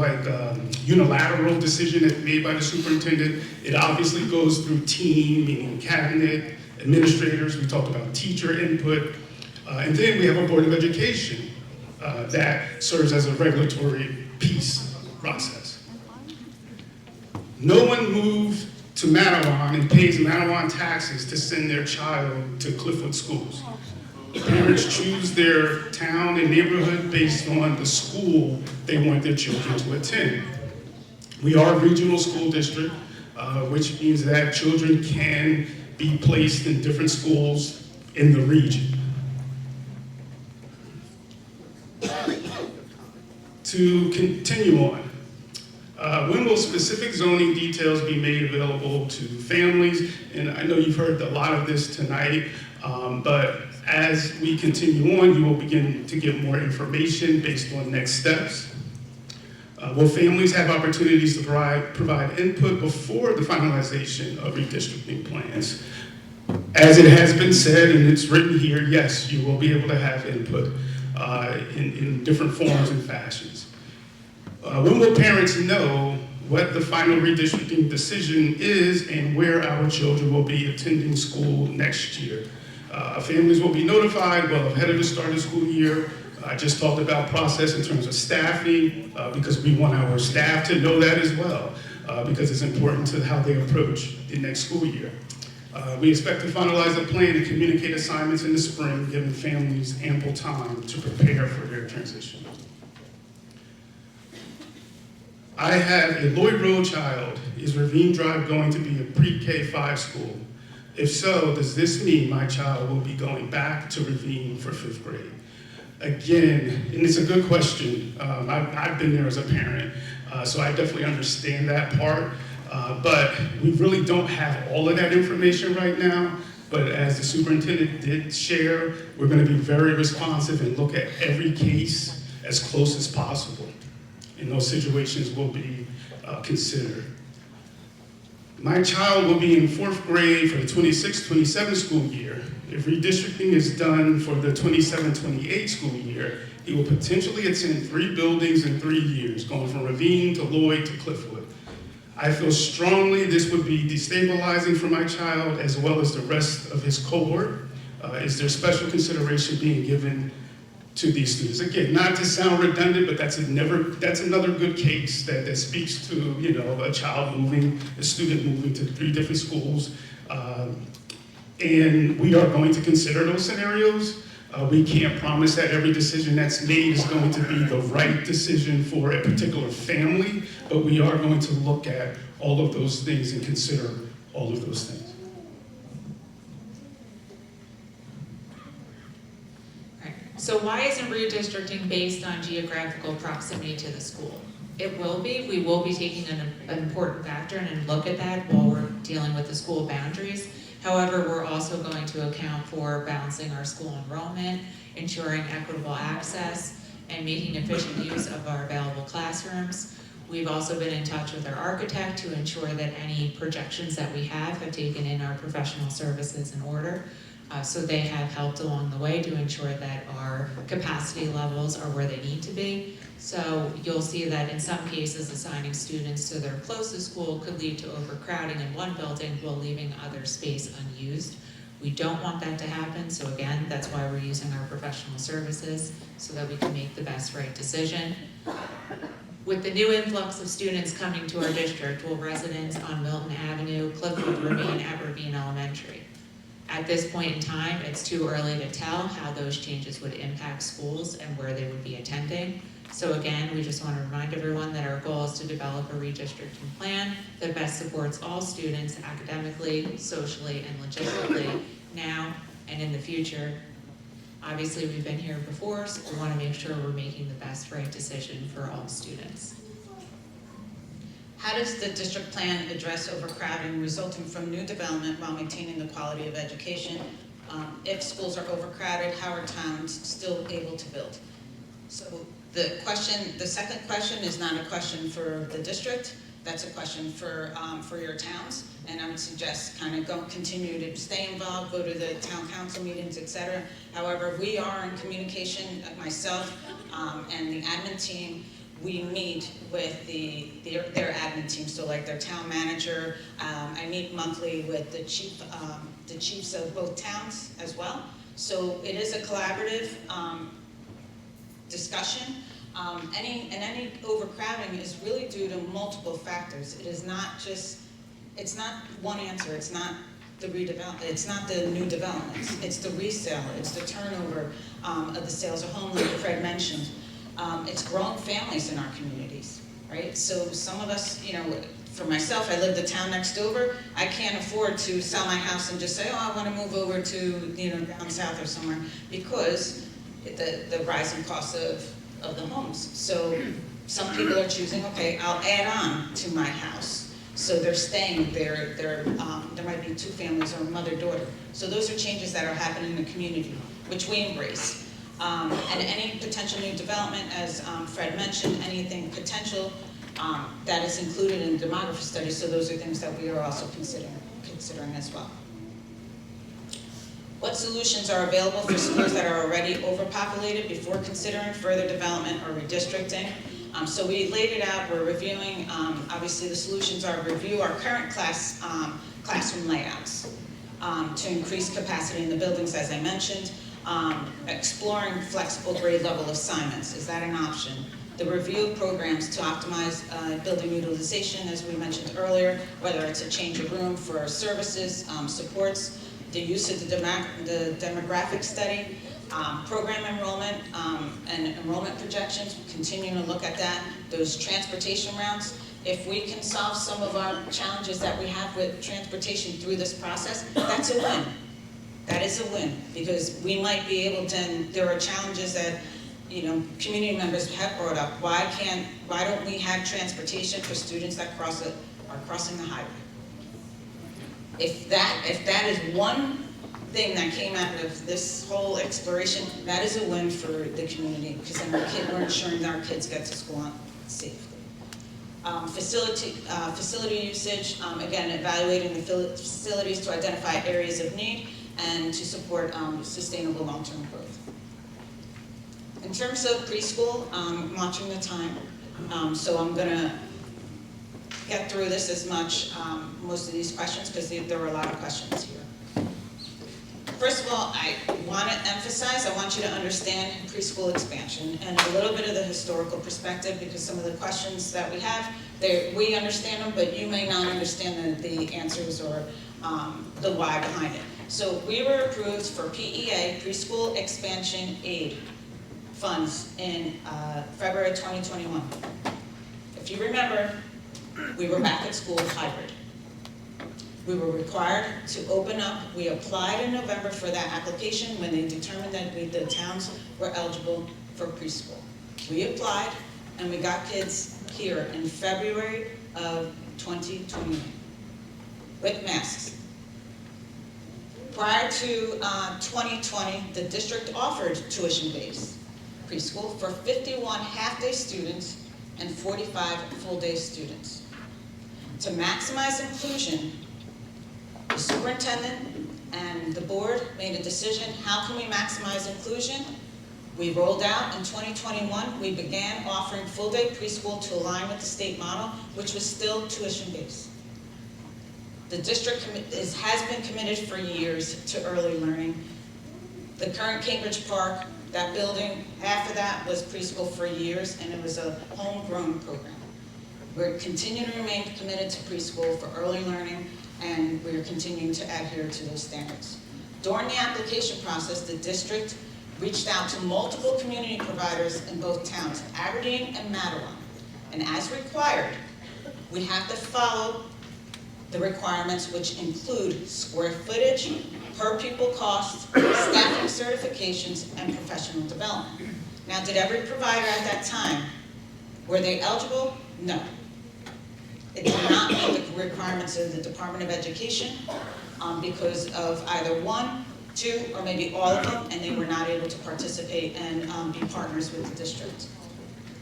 S18: unilateral decision that's made by the superintendent. It obviously goes through team, meaning cabinet, administrators. We talked about teacher input. And then we have a Board of Education that serves as a regulatory piece process. No one moved to Manawan and pays Manawan taxes to send their child to Cliffwood schools. Parents choose their town and neighborhood based on the school they want their children to attend. We are a regional school district. which means that children can be placed in different schools in the region. To continue on, when will specific zoning details be made available to families? And I know you've heard a lot of this tonight, but as we continue on, you will begin to get more information based on next steps. Will families have opportunities to provide input before the finalization of redistricting plans? As it has been said, and it's written here, yes, you will be able to have input in different forms and fashions. When will parents know what the final redistricting decision is and where our children will be attending school next year? Families will be notified well ahead of the start of the school year. I just talked about process in terms of staffing, because we want our staff to know that as well, because it's important to how they approach the next school year. We expect to finalize a plan to communicate assignments in the spring, giving families ample time to prepare for their transition. I have a Lloyd Road child. Is Ravine Drive going to be a pre-K-5 school? If so, does this mean my child will be going back to Ravine for 5th grade? Again, and it's a good question. I've been there as a parent, so I definitely understand that part. But we really don't have all of that information right now. But as the superintendent did share, we're going to be very responsive and look at every case as close as possible. And those situations will be considered. My child will be in 4th grade for the 26-27 school year. If redistricting is done for the 27-28 school year, he will potentially attend 3 buildings in 3 years, going from Ravine to Lloyd to Cliffwood. I feel strongly this would be destabilizing for my child as well as the rest of his cohort. Is there special consideration being given to these students? Again, not to sound redundant, but that's another good case that speaks to, you know, a child moving, a student moving to 3 different schools. And we are going to consider those scenarios. We can't promise that every decision that's made is going to be the right decision for a particular family, but we are going to look at all of those things and consider all of those things.
S6: So why isn't redistricting based on geographical proximity to the school? It will be. We will be taking an important factor and look at that while we're dealing with the school boundaries. However, we're also going to account for balancing our school enrollment, ensuring equitable access, and making efficient use of our available classrooms. We've also been in touch with our architect to ensure that any projections that we have taken in our professional services in order. So they have helped along the way to ensure that our capacity levels are where they need to be. So you'll see that in some cases, assigning students to their closest school could lead to overcrowding in one building while leaving other space unused. We don't want that to happen, so again, that's why we're using our professional services so that we can make the best right decision. With the new influx of students coming to our district, will residents on Milton Avenue, Cliffwood remain at Ravine Elementary? At this point in time, it's too early to tell how those changes would impact schools and where they would be attending. So again, we just want to remind everyone that our goal is to develop a redistricting plan that best supports all students academically, socially, and logistically now and in the future. Obviously, we've been here before, so we want to make sure we're making the best right decision for all students.
S3: How does the district plan address overcrowding resulting from new development while maintaining the quality of education? If schools are overcrowded, how are towns still able to build? So the second question is not a question for the district. That's a question for your towns. And I would suggest kind of continue to stay involved, go to the town council meetings, etc. However, we are in communication, myself and the admin team. We meet with their admin team, so like their town manager. I meet monthly with the chiefs of both towns as well. So it is a collaborative discussion. Any overcrowding is really due to multiple factors. It is not just, it's not one answer. It's not the redevelopment. It's not the new developments. It's the resale. It's the turnover of the sales of home, like Fred mentioned. It's growing families in our communities, right? So some of us, you know, for myself, I live the town next over, I can't afford to sell my house and just say, oh, I want to move over to, down south or somewhere, because the rising cost of the homes. So some people are choosing, okay, I'll add on to my house. So they're staying there, there might be two families or mother-daughter. So those are changes that are happening in the community, which we embrace. And any potential new development, as Fred mentioned, anything potential that is included in demography studies, so those are things that we are also considering as well. What solutions are available for schools that are already overpopulated before considering further development or redistricting? So we laid it out, we're reviewing, obviously the solutions are review our current classroom layouts to increase capacity in the buildings, as I mentioned. Exploring flexible grade level assignments, is that an option? The review of programs to optimize building utilization, as we mentioned earlier, whether it's a change of room for services, supports, the use of the demographic study, program enrollment and enrollment projections, continuing to look at that, those transportation routes. If we can solve some of our challenges that we have with transportation through this process, that's a win. That is a win, because we might be able to, and there are challenges that community members have brought up. Why don't we have transportation for students that are crossing the highway? If that is one thing that came out of this whole exploration, that is a win for the community, because then we're ensuring that our kids get to school safely. Facility usage, again, evaluating the facilities to identify areas of need and to support sustainable long-term growth. In terms of preschool, I'm watching the time, so I'm going to get through this as much, most of these questions, because there were a lot of questions here. First of all, I want to emphasize, I want you to understand preschool expansion and a little bit of the historical perspective, because some of the questions that we have, we understand them, but you may not understand the answers or the why behind it. So we were approved for PEA, Preschool Expansion Aid funds in February 2021. If you remember, we were back at school hybrid. We were required to open up. We applied in November for that application when they determined that the towns were eligible for preschool. We applied and we got kids here in February of 2021 with masks. Prior to 2020, the district offered tuition-based preschool for 51 half-day students and 45 full-day students. To maximize inclusion, the superintendent and the board made a decision, how can we maximize inclusion? We rolled out in 2021, we began offering full-day preschool to align with the state model, which was still tuition-based. The district has been committed for years to early learning. The current Cambridge Park, that building, half of that was preschool for years, and it was a homegrown program. We're continuing to remain committed to preschool for early learning, and we're continuing to adhere to those standards. During the application process, the district reached out to multiple community providers in both towns, Aberdeen and Matawan. And as required, we have to follow the requirements, which include square footage, per pupil costs, staffing certifications, and professional development. Now, did every provider at that time, were they eligible? No. It did not meet the requirements of the Department of Education because of either one, two, or maybe all of them, and they were not able to participate and be partners with the district.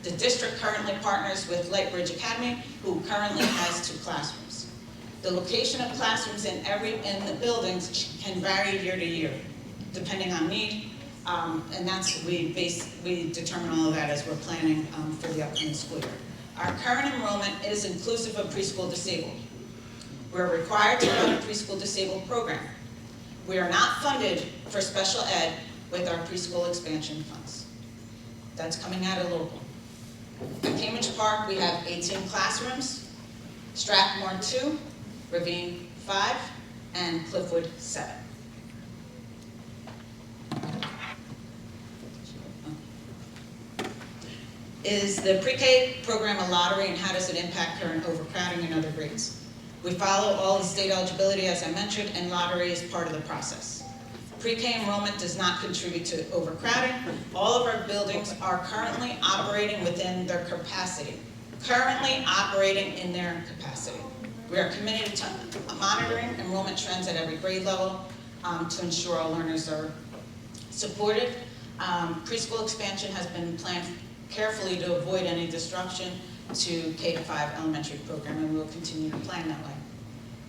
S3: The district currently partners with Lightbridge Academy, who currently has 2 classrooms. The location of classrooms in the buildings can vary year to year, depending on need, and that's we determine all of that as we're planning for the upcoming school year. Our current enrollment is inclusive of preschool disabled. We're required to run a preschool disabled program. We are not funded for special ed with our preschool expansion funds. That's coming out of local. At Cambridge Park, we have 18 classrooms, Strathmore 2, Ravine 5, and Cliffwood 7. Is the pre-K program a lottery, and how does it impact current overcrowding in other grades? We follow all the state eligibility, as I mentioned, and lottery is part of the process. Pre-K enrollment does not contribute to overcrowding. All of our buildings are currently operating within their capacity. Currently operating in their capacity. We are committed to monitoring enrollment trends at every grade level to ensure all learners are supported. Preschool expansion has been planned carefully to avoid any disruption to K-5 elementary program, and we will continue to plan that way.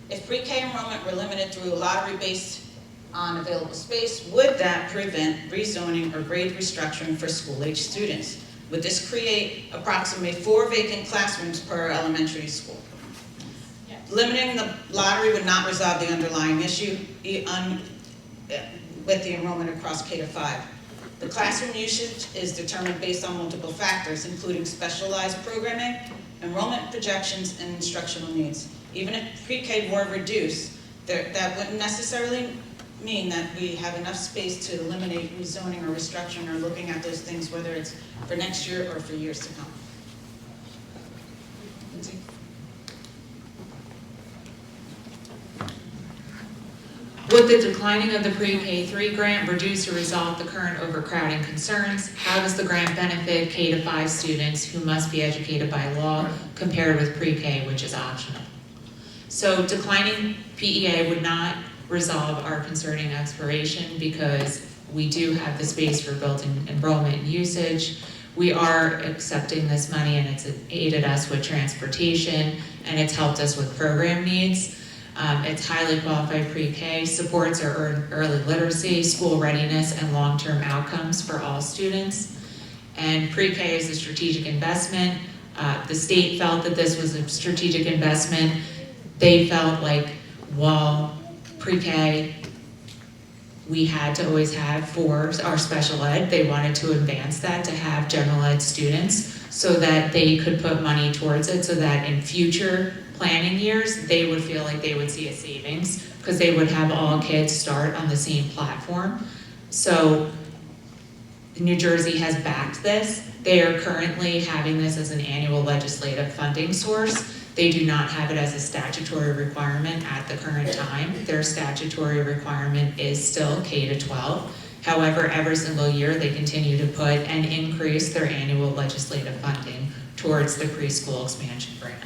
S3: If pre-K enrollment were limited through a lottery based on available space, would that prevent rezoning or grade restructuring for school-age students? Would this create approximately 4 vacant classrooms per elementary school? Yes. Limiting the lottery would not resolve the underlying issue with the enrollment across K-5. The classroom usage is determined based on multiple factors, including specialized programming, enrollment projections, and instructional needs. Even if pre-K were reduced, that wouldn't necessarily mean that we have enough space to eliminate rezoning or restructuring or looking at those things, whether it's for next year or for years to come. Lindsay?
S6: Would the declining of the pre-K3 grant reduce or resolve the current overcrowding concerns? How does the grant benefit K-5 students who must be educated by law compared with pre-K, which is optional? So declining PEA would not resolve our concerning expiration because we do have the space for building enrollment and usage. We are accepting this money, and it's aided us with transportation, and it's helped us with program needs. It's highly qualified pre-K, supports our early literacy, school readiness, and long-term outcomes for all students. And pre-K is a strategic investment. The state felt that this was a strategic investment. They felt like while pre-K we had to always have for our special ed, they wanted to advance that to have general ed students so that they could put money towards it so that in future planning years, they would feel like they would see a savings because they would have all kids start on the same platform. So New Jersey has backed this. They are currently having this as an annual legislative funding source. They do not have it as a statutory requirement at the current time. Their statutory requirement is still K-12. However, every single year they continue to put and increase their annual legislative funding towards the preschool expansion grant.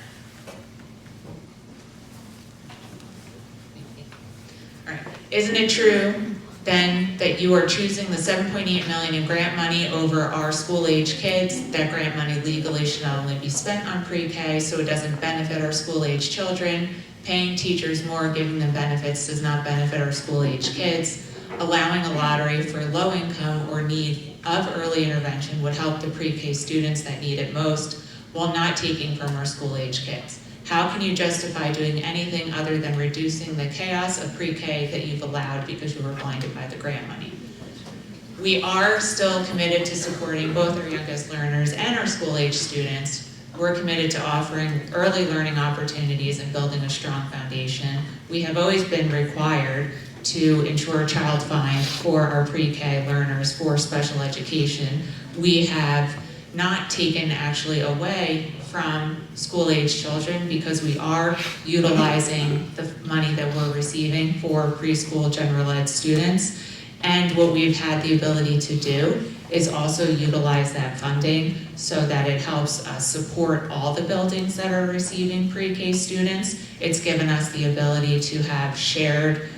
S6: All right. Isn't it true then that you are choosing the $7.8 million in grant money over our school-age kids? That grant money legally should not only be spent on pre-K, so it doesn't benefit our school-age children. Paying teachers more, giving them benefits, does not benefit our school-age kids. Allowing a lottery for low income or need of early intervention would help the pre-K students that need it most, while not taking from our school-age kids. How can you justify doing anything other than reducing the chaos of pre-K that you've allowed because you were blinded by the grant money? We are still committed to supporting both our youngest learners and our school-age students. We're committed to offering early learning opportunities and building a strong foundation. We have always been required to ensure child find for our pre-K learners for special education. We have not taken actually away from school-age children because we are utilizing the money that we're receiving for preschool general ed students. And what we've had the ability to do is also utilize that funding so that it helps us support all the buildings that are receiving pre-K students. It's given us the ability to have shared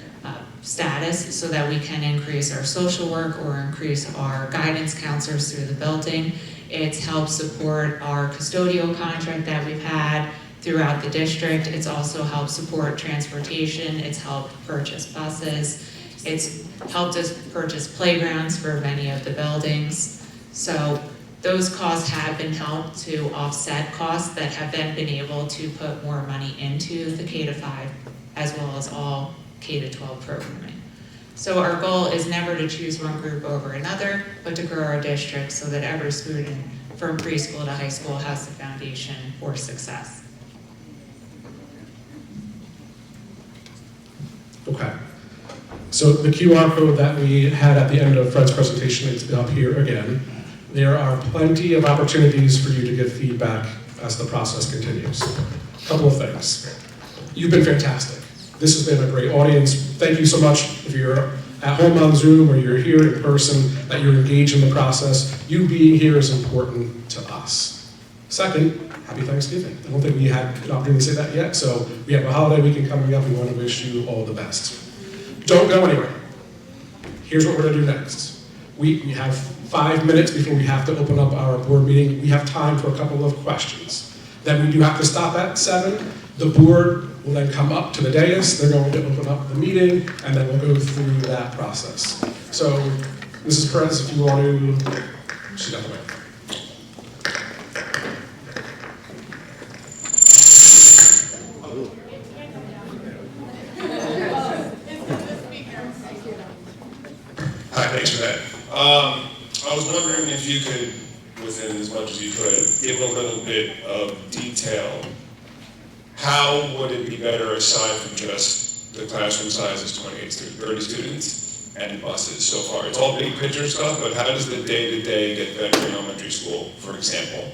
S6: status so that we can increase our social work or increase our guidance counselors through the building. It's helped support our custodial contract that we've had throughout the district. It's also helped support transportation. It's helped purchase buses. It's helped us purchase playgrounds for many of the buildings. So those costs have been helped to offset costs that have then been able to put more money into the K-5 as well as all K-12 programming. So our goal is never to choose one group over another, but to grow our district so that every student from preschool to high school has the foundation for success.
S17: Okay. So the QR code that we had at the end of Fred's presentation is up here again. There are plenty of opportunities for you to give feedback as the process continues. A couple of things. You've been fantastic. This has been a great audience. Thank you so much if you're at home on Zoom or you're here in person, that you're engaged in the process. You being here is important to us. Second, happy Thanksgiving. I don't think we had an opportunity to say that yet, so we have a holiday weekend coming up. We want to wish you all the best. Don't go anywhere. Here's what we're going to do next. We have 5 minutes before we have to open up our board meeting. We have time for a couple of questions. Then we do have to stop at 7. The board will then come up to the dais. They're going to open up the meeting, and then we'll go through that process. So, Mrs. Perez, if you want to, she's got the mic.
S19: Hi, thanks for that. I was wondering if you could, within as much as you could, give a little bit of detail. How would it be better aside from just the classroom sizes, 28 to 30 students, and buses so far? It's all big picture stuff, but how does the day-to-day get better in elementary school, for example?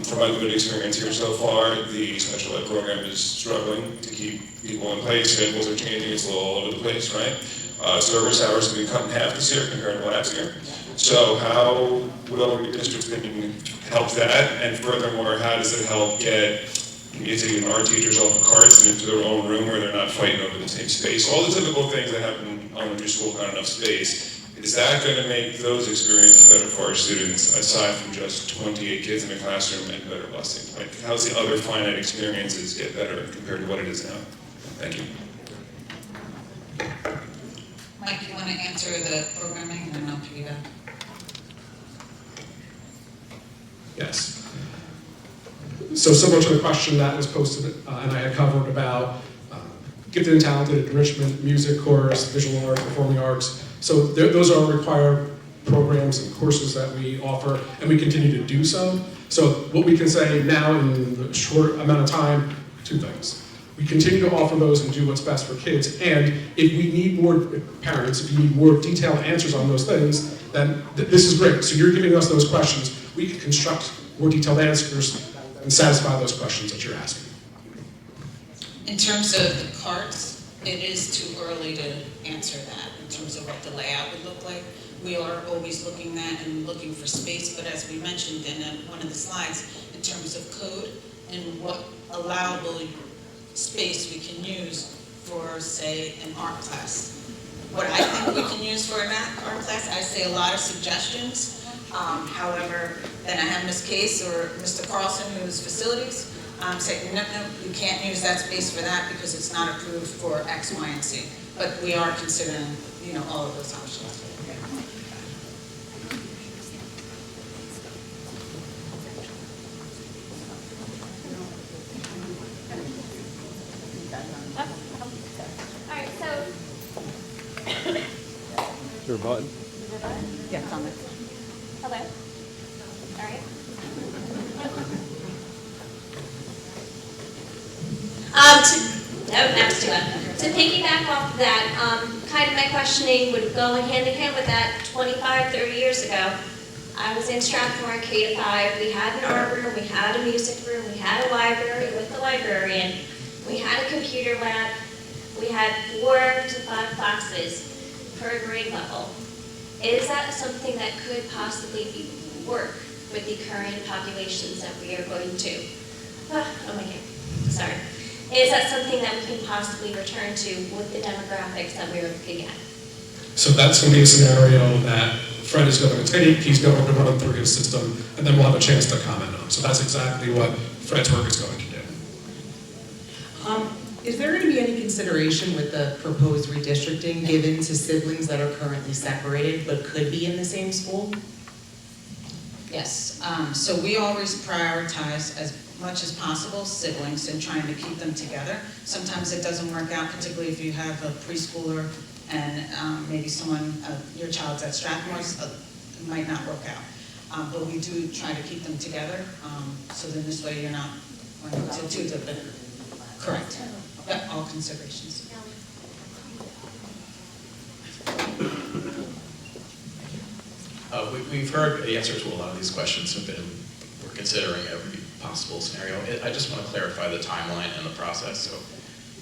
S19: From my good experience here so far, the special ed program is struggling to keep people in place. Schedules are changing, it's a little all over the place, right? Service hours have been cut in half this year compared to last year. So how will your district help that? And furthermore, how does it help get taking our teachers off of carts and into their own room where they're not fighting over the same space? All the typical things that happen in elementary school, not enough space. Is that going to make those experiences better for our students, aside from just 28 kids in a classroom and better busing? Like, how's the other finite experiences get better compared to what it is now? Thank you.
S3: Mike, you want to answer the programming and then I'll piggyback?
S17: Yes. So similar to the question that was posted and I had covered about gifted and talented, enrichment, music, chorus, visual arts, performing arts. So those are required programs and courses that we offer, and we continue to do so. So what we can say now in the short amount of time, 2 things. We continue to offer those and do what's best for kids, and if we need more parents, if you need more detailed answers on those things, then this is great. So you're giving us those questions. We can construct more detailed answers and satisfy those questions that you're asking.
S3: In terms of the carts, it is too early to answer that in terms of what the layout would look like. We are always looking at and looking for space, but as we mentioned in one of the slides, in terms of code and what allowable space we can use for, say, an art class. What I think we can use for an art class, I say a lot of suggestions. However, then I have Ms. Case or Mr. Carlson, who's facilities, say, no, you can't use that space for that because it's not approved for X, Y, and Z. But we are considering, all of those options.
S12: Alright, so.
S20: Is there a button?
S12: Yeah, it's on there. Hello? Alright.
S21: To piggyback off of that, kind of my questioning would go hand in hand with that 25, 30 years ago. I was in Strathmore K-5, we had an art room, we had a music room, we had a library with the librarian, we had a computer lab, we had 4 to 5 classes per grade level. Is that something that could possibly work with the current populations that we are going to? Oh my God, sorry. Is that something that we can possibly return to with the demographics that we're looking at?
S17: So that's going to be a scenario that Fred is going to take, he's going to run through his system, and then we'll have a chance to comment on. So that's exactly what Fred's work is going to do.
S22: Is there going to be any consideration with the proposed redistricting given to siblings that are currently separated but could be in the same school?
S3: Yes, so we always prioritize as much as possible siblings and trying to keep them together. Sometimes it doesn't work out, particularly if you have a preschooler and maybe someone, your child's at Strathmore, it might not work out. But we do try to keep them together, so then this way you're not running to 2 different. Correct. Yep, all considerations.
S7: We've heard the answer to a lot of these questions have been, we're considering every possible scenario. I just want to clarify the timeline and the process. So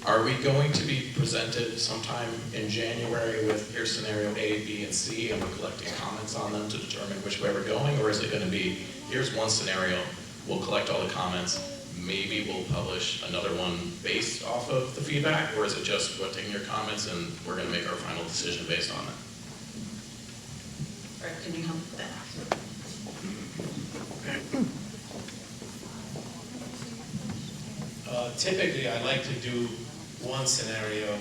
S7: are we going to be presented sometime in January with here's scenario A, B, and C, and we're collecting comments on them to determine which way we're going? Or is it going to be, here's one scenario, we'll collect all the comments, maybe we'll publish another one based off of the feedback? Or is it just we're taking your comments and we're going to make our final decision based on that?
S3: Or can you help with that?
S1: Typically, I like to do one scenario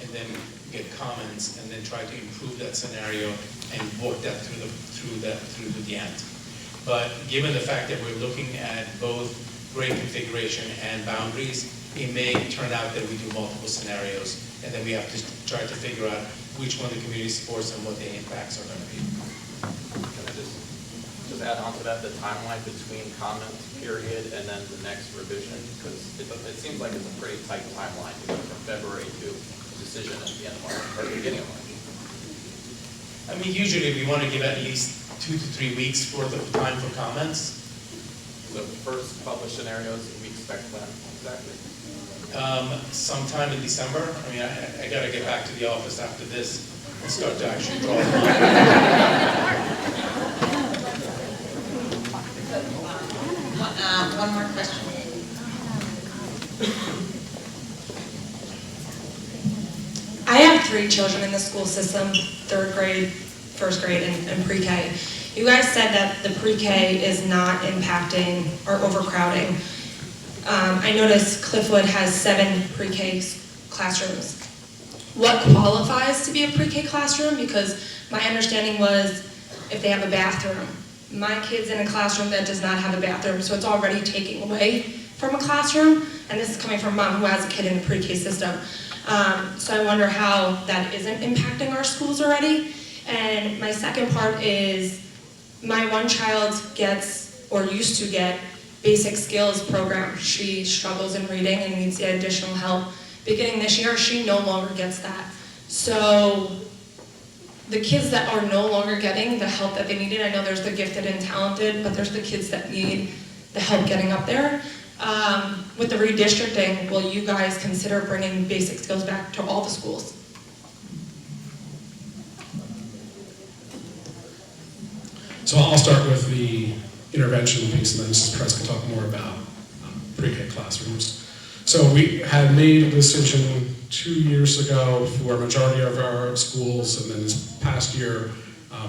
S1: and then get comments and then try to improve that scenario and work that through to the end. But given the fact that we're looking at both grade configuration and boundaries, it may turn out that we do multiple scenarios and then we have to try to figure out which one the community supports and what the impacts are going to be.
S20: Can I just add on to that, the timeline between comment period and then the next revision? Because it seems like it's a pretty tight timeline to go from February to decision at the end of March, or the beginning of March.
S1: I mean, usually we want to give at least 2 to 3 weeks worth of time for comments.
S20: So first published scenarios, we expect when exactly?
S1: Sometime in December. I mean, I got to get back to the office after this and start to actually draw them up.
S3: One more question.
S23: I have 3 children in the school system, 3rd grade, 1st grade, and pre-K. You guys said that the pre-K is not impacting or overcrowding. I noticed Cliffwood has 7 pre-K classrooms. What qualifies to be a pre-K classroom? Because my understanding was if they have a bathroom. My kid's in a classroom that does not have a bathroom, so it's already taking away from a classroom, and this is coming from a mom who has a kid in the pre-K system. So I wonder how that isn't impacting our schools already. And my second part is, my one child gets, or used to get, basic skills program. She struggles in reading and needs the additional help. Beginning this year, she no longer gets that. So the kids that are no longer getting the help that they needed, I know there's the gifted and talented, but there's the kids that need the help getting up there. With the redistricting, will you guys consider bringing basic skills back to all the schools?
S17: So I'll start with the intervention piece, and then Mrs. Press can talk more about pre-K classrooms. So we had made a decision 2 years ago for a majority of our schools, and then this past year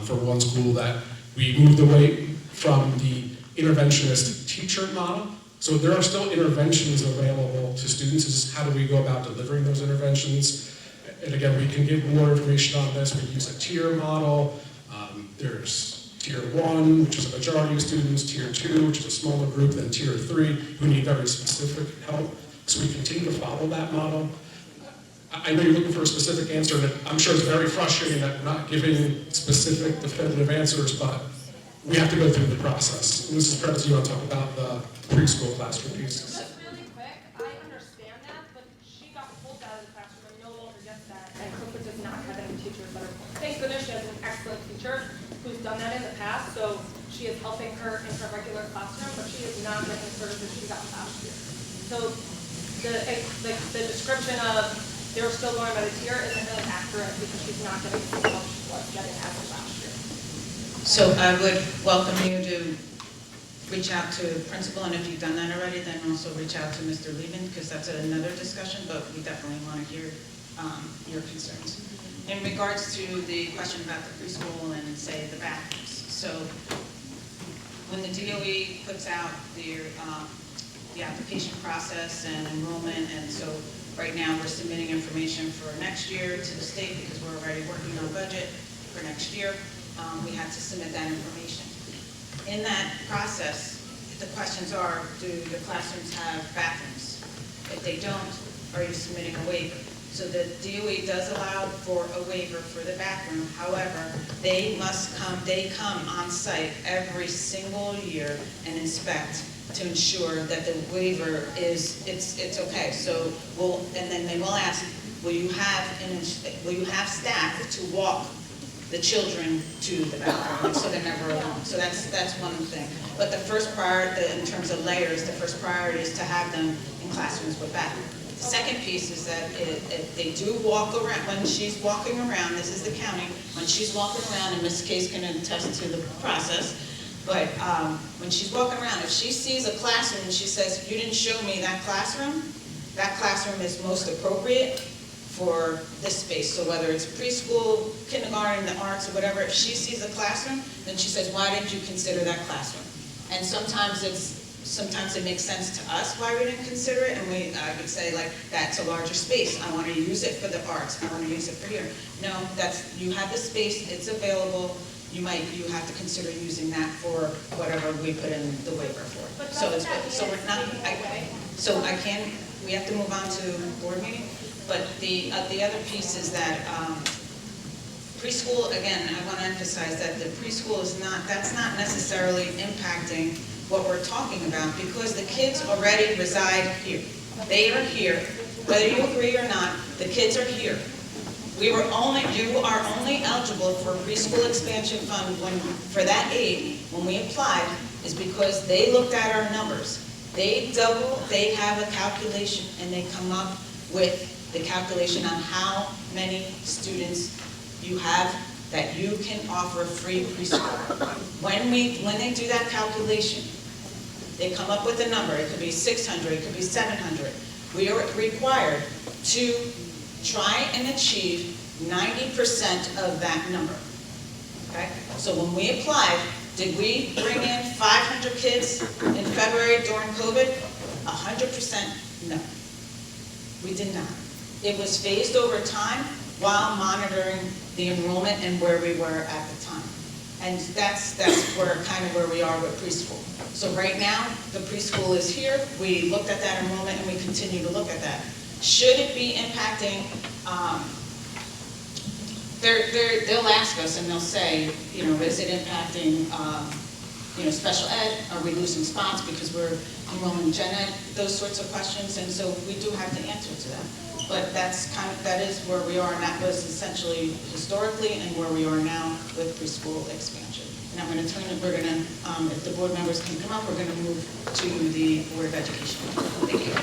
S17: for one school, that we moved away from the interventionist teacher model. So there are still interventions available to students. It's just how do we go about delivering those interventions? And again, we can give more information on this. We use a tier model. There's Tier 1, which is a majority of students, Tier 2, which is a smaller group, then Tier 3, who need very specific help. So we continue to follow that model. I know you're looking for a specific answer, and I'm sure it's very frustrating that we're not giving specific, definitive answers, but we have to go through the process. Mrs. Perez, you want to talk about the preschool classroom piece?
S12: Just really quick, I understand that, but she got pulled out of the classroom and no longer gets that, and Clifford does not have any teachers that are, thank goodness she has an excellent teacher who's done that in the past, so she is helping her in her regular classroom, but she is not getting the services she got last year. So the description of they're still going by the tier isn't really accurate because she's not getting the help she was getting as of last year.
S3: So I would welcome you to reach out to the principal, and if you've done that already, then also reach out to Mr. Lehman, because that's another discussion, but we definitely want to hear your concerns. In regards to the question about the preschool and, say, the bathrooms, so when the DOE puts out their the application process and enrollment, and so right now we're submitting information for next year to the state because we're already working on budget for next year. We had to submit that information. In that process, the questions are, do the classrooms have bathrooms? If they don't, are you submitting a waiver? So the DOE does allow for a waiver for the bathroom. However, they come on site every single year and inspect to ensure that the waiver is, it's okay. So and then they will ask, will you have staff to walk the children to the bathroom, so they're never alone. So that's one thing. But the first priority, in terms of layers, the first priority is to have them in classrooms with bathrooms. The second piece is that if they do walk around, when she's walking around, this is the county, when she's walking around, and Ms. Case can attest to the process, but when she's walking around, if she sees a classroom and she says, you didn't show me that classroom is most appropriate for this space. So whether it's preschool, kindergarten, the arts, or whatever, if she sees a classroom, then she says, why didn't you consider that classroom? And sometimes it makes sense to us why we didn't consider it, and I would say, like, that's a larger space. I want to use it for the arts. I want to use it for here. No, you have the space. It's available. You have to consider using that for whatever we put in the waiver for. We have to move on to board meeting. But the other piece is that preschool, again, I want to emphasize that the preschool that's not necessarily impacting what we're talking about, because the kids already reside here. They are here. Whether you agree or not, the kids are here. You are only eligible for a preschool expansion fund for that aid when we applied, is because they looked at our numbers. They have a calculation, and they come up with the calculation on how many students you have that you can offer free preschool. When they do that calculation, they come up with a number. It could be 600, it could be 700. We are required to try and achieve 90% of that number. Okay? So when we applied, did we bring in 500 kids in February during COVID? 100% no. We did not. It was phased over time while monitoring the enrollment and where we were at the time. And that's kind of where we are with preschool. So right now, the preschool is here. We looked at that enrollment, and we continue to look at that. Should it be impacting, they'll ask us and they'll say, is it impacting, special ed? Are we losing spots because we're enrolling gen ed? Those sorts of questions, and so we do have to answer to that. But that is where we are, and that was essentially historically and where we are now with preschool expansion. And I'm going to turn it, if the board members can come up, we're going to move to the Board of Education. Thank you.